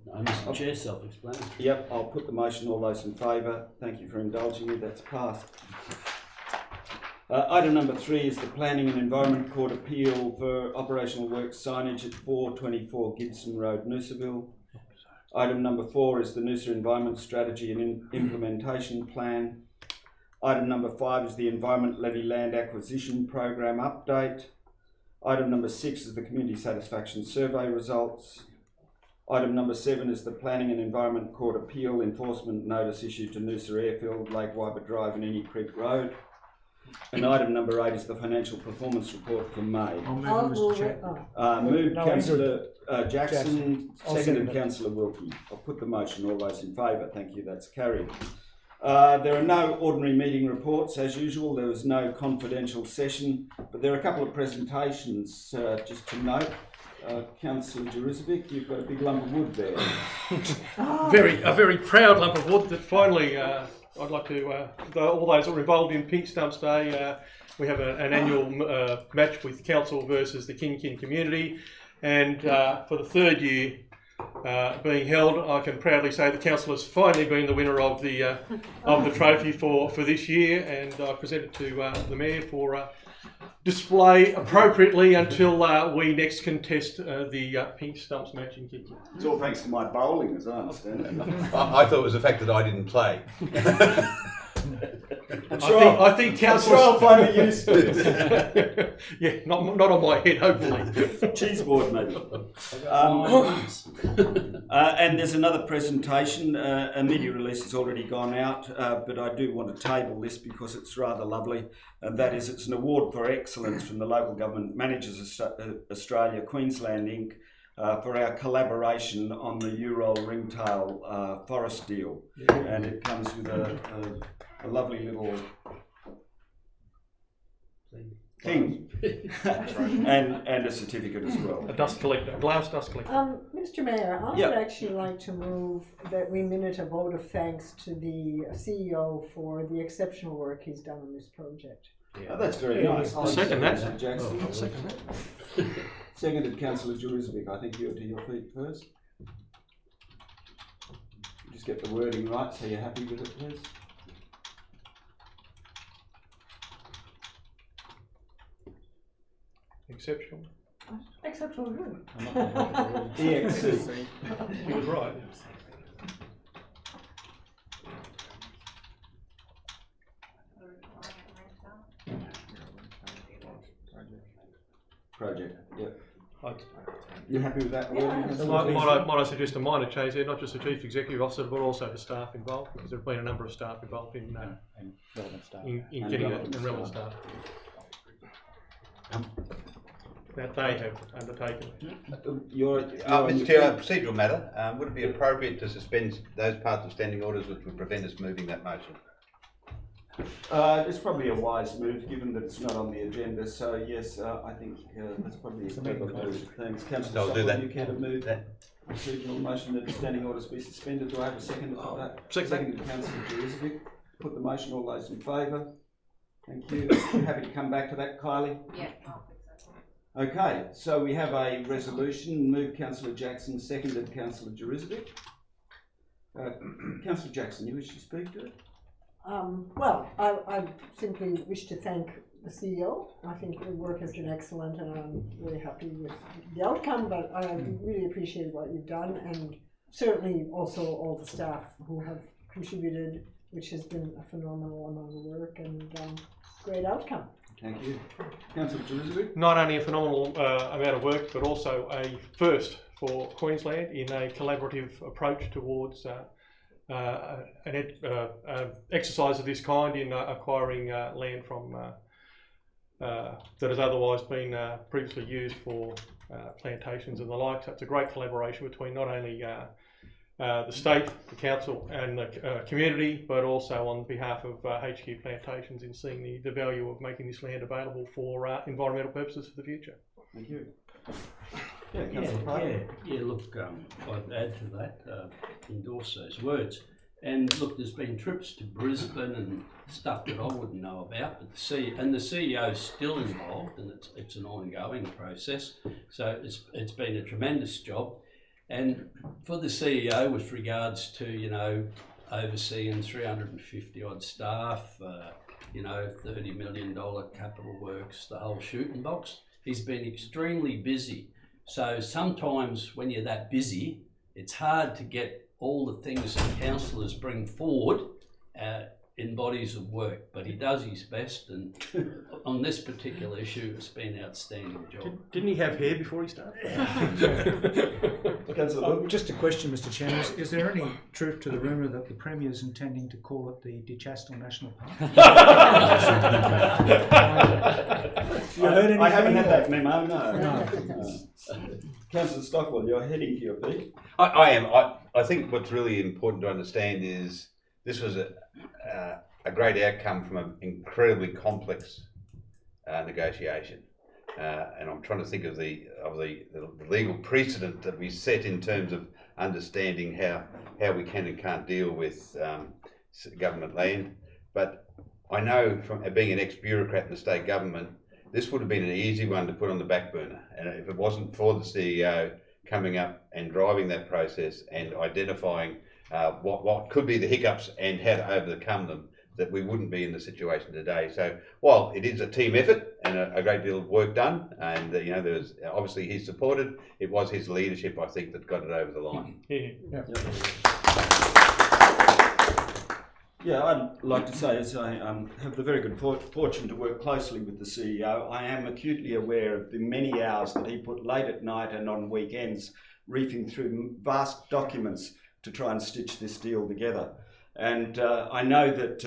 Speaker 7: No, Mr. Chair, self-explanatory.
Speaker 3: Yep, I'll put the motion. All those in favour? Thank you for indulging me. That's passed. Item number 3 is the Planning and Environment Court appeal for operational works signage at 424 Gibson Road, Noosaville. Item number 4 is the Noosa Environment Strategy and Implementation Plan. Item number 5 is the Environment Levy Land Acquisition Program Update. Item number 6 is the Community Satisfaction Survey Results. Item number 7 is the Planning and Environment Court appeal enforcement notice issued to Noosa Airfield, Lake Wyber Drive and Any Creek Road. And item number 8 is the financial performance report for May.
Speaker 4: I'll move it, Mr. Chair.
Speaker 3: Moved
Speaker 4: No,
Speaker 3: Councillor Jackson,
Speaker 4: I'll
Speaker 3: seconded
Speaker 4: second it.
Speaker 3: Councillor Wilkie. I'll put the motion. All those in favour? Thank you. That's carried. There are no ordinary meeting reports as usual. There was no confidential session, but there are a couple of presentations just to note. Councillor Jurizovic, you've got a big lump of wood there.
Speaker 1: A very proud lump of wood that finally, I'd like to, all those who are involved in Pink Stumps Day, we have an annual match with council versus the King community, and for the 3rd year being held, I can proudly say the council has finally been the winner of the trophy for this year, and I present it to the mayor for display appropriately until we next contest the Pink Stumps match in King.
Speaker 3: It's all thanks to my bowling, as I understand it.
Speaker 2: I thought it was the fact that I didn't play.
Speaker 1: I think council.
Speaker 3: I'll find a use for this.
Speaker 1: Yeah, not on my head, hopefully.
Speaker 3: Cheese board, maybe. And there's another presentation. A media release has already gone out, but I do want to table this because it's rather lovely. And that is, it's an award for excellence from the Local Government Managers Australia, Queensland Inc. For our collaboration on the Euro ringtail forest deal. Yeah. And it comes with a lovely little thing and a certificate as well.
Speaker 1: A dust collector, glass dust collector.
Speaker 5: Mr. Mayor, I would actually like to move that we minute a vote of thanks to the CEO for the exceptional work he's done on this project.
Speaker 3: Yeah. Oh, that's very nice.
Speaker 1: I'll second that.
Speaker 3: I'll second that. Seconded Councillor Jurizovic. I think you're to your feet first. Just get the wording right so you're happy with it, please.
Speaker 1: Exceptional.
Speaker 5: Exceptional who?
Speaker 3: EXC.
Speaker 1: He was right.
Speaker 3: Project, yep. You're happy with that? Yeah.
Speaker 1: Might I suggest a minor change there, not just the Chief Executive Officer, but also the staff involved, because there have been a number of staff involved in
Speaker 6: relevant staff.
Speaker 1: in getting it, and relevant staff. That they have undertaken.
Speaker 2: Mr. Chair, a procedural matter. Would it be appropriate to suspend those parts of standing orders which would prevent us moving that motion?
Speaker 3: It's probably a wise move, given that it's not on the agenda. So yes, I think that's probably a clever move. Thanks, Councillor.
Speaker 2: I'll do that.
Speaker 3: You care to move that procedural motion that the standing orders be suspended? Do I have a second for that? Seconded, Councillor Jurizovic. Put the motion. All those in favour? Thank you. You happy to come back to that, Kylie?
Speaker 8: Yeah.
Speaker 3: Okay, so we have a resolution. Moved Councillor Jackson, seconded Councillor Jurizovic. Councillor Jackson, you wish to speak to it?
Speaker 5: Well, I simply wish to thank the CEO. I think the work has been excellent and I'm really happy with the outcome, but I really appreciate what you've done, and certainly also all the staff who have contributed which has been a phenomenal amount of work and great outcome.
Speaker 3: Thank you. Councillor Elizabeth?
Speaker 1: Not only a phenomenal amount of work, but also a first for Queensland in a collaborative approach towards an exercise of this kind in acquiring land from that has otherwise been previously used for plantations and the like. So it's a great collaboration between not only the state, the council and the community, but also on behalf of HQ Plantations in seeing the value of making this land available for environmental purposes for the future.
Speaker 3: Thank you. Yeah, Councillor Park.
Speaker 7: Yeah, look, I'd add to that, endorse those words. And look, there's been trips to Brisbane and stuff that I wouldn't know about, but the CEO is still involved, and it's an ongoing process. So it's been a tremendous job. And for the CEO, with regards to, you know, overseeing 350 odd staff, you know, $30 million capital works, the whole shooting box, he's been extremely busy. So sometimes when you're that busy, it's hard to get all the things that councillors bring forward in bodies of work, but he does his best, and on this particular issue, it's been an outstanding job.
Speaker 1: Didn't he have hair before he started?
Speaker 4: Just a question, Mr. Chairman. Is there any truth to the rumour that the Premier's intending to call it the Ditchastle National Park? You heard anything?
Speaker 3: I haven't had that memo, no. Councillor Stockwell, you're heading to your feet.
Speaker 2: I am. I think what's really important to understand is this was a great outcome from an incredibly complex negotiation, and I'm trying to think of the legal precedent that we set in terms of understanding how we can and can't deal with government land. But I know from being an ex-bureaucrat in the state government, this would have been an easy one to put on the back burner, and if it wasn't for the CEO coming up and driving that process and identifying what could be the hiccups and how to overcome them, that we wouldn't be in the situation today. So while it is a team effort and a great deal of work done, and you know, there's obviously he's supported, it was his leadership, I think, that got it over the line.
Speaker 3: Yeah, I'd like to say, as I have the very good fortune to work closely with the CEO, I am acutely aware of the many hours that he put late at night and on weekends reefing through vast documents to try and stitch this deal together. And I know that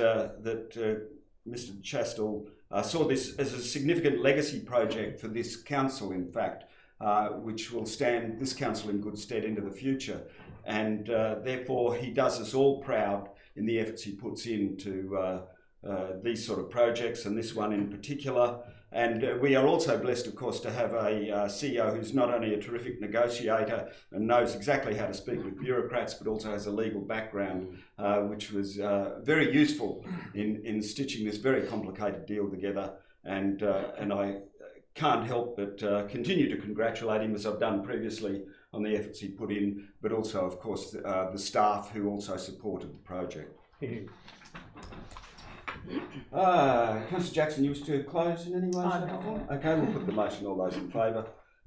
Speaker 3: Mr. Chastel saw this as a significant legacy project for this council, in fact, which will stand this council in good stead into the future. And therefore, he does us all proud in the efforts he puts into these sort of projects, and this one in particular. And we are also blessed, of course, to have a CEO who's not only a terrific negotiator and knows exactly how to speak with bureaucrats, but also has a legal background, which was very useful in stitching this very complicated deal together. And I can't help but continue to congratulate him, as I've done previously, on the efforts he put in, but also, of course, the staff who also supported the project. Councillor Jackson, you wish to close in any way?
Speaker 5: No.
Speaker 3: Okay, we'll put the motion. All those in favour?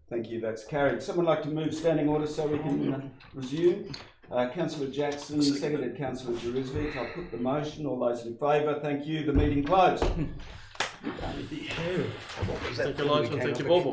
Speaker 3: Thank you, that's carried. Someone like to move standing order so we can resume? Councillor Jackson, seconded Councillor Jerizvik. I'll put the motion. All those in favour? Thank you. The meeting closed.
Speaker 1: Thank you, Linesman. Thank you, Bob.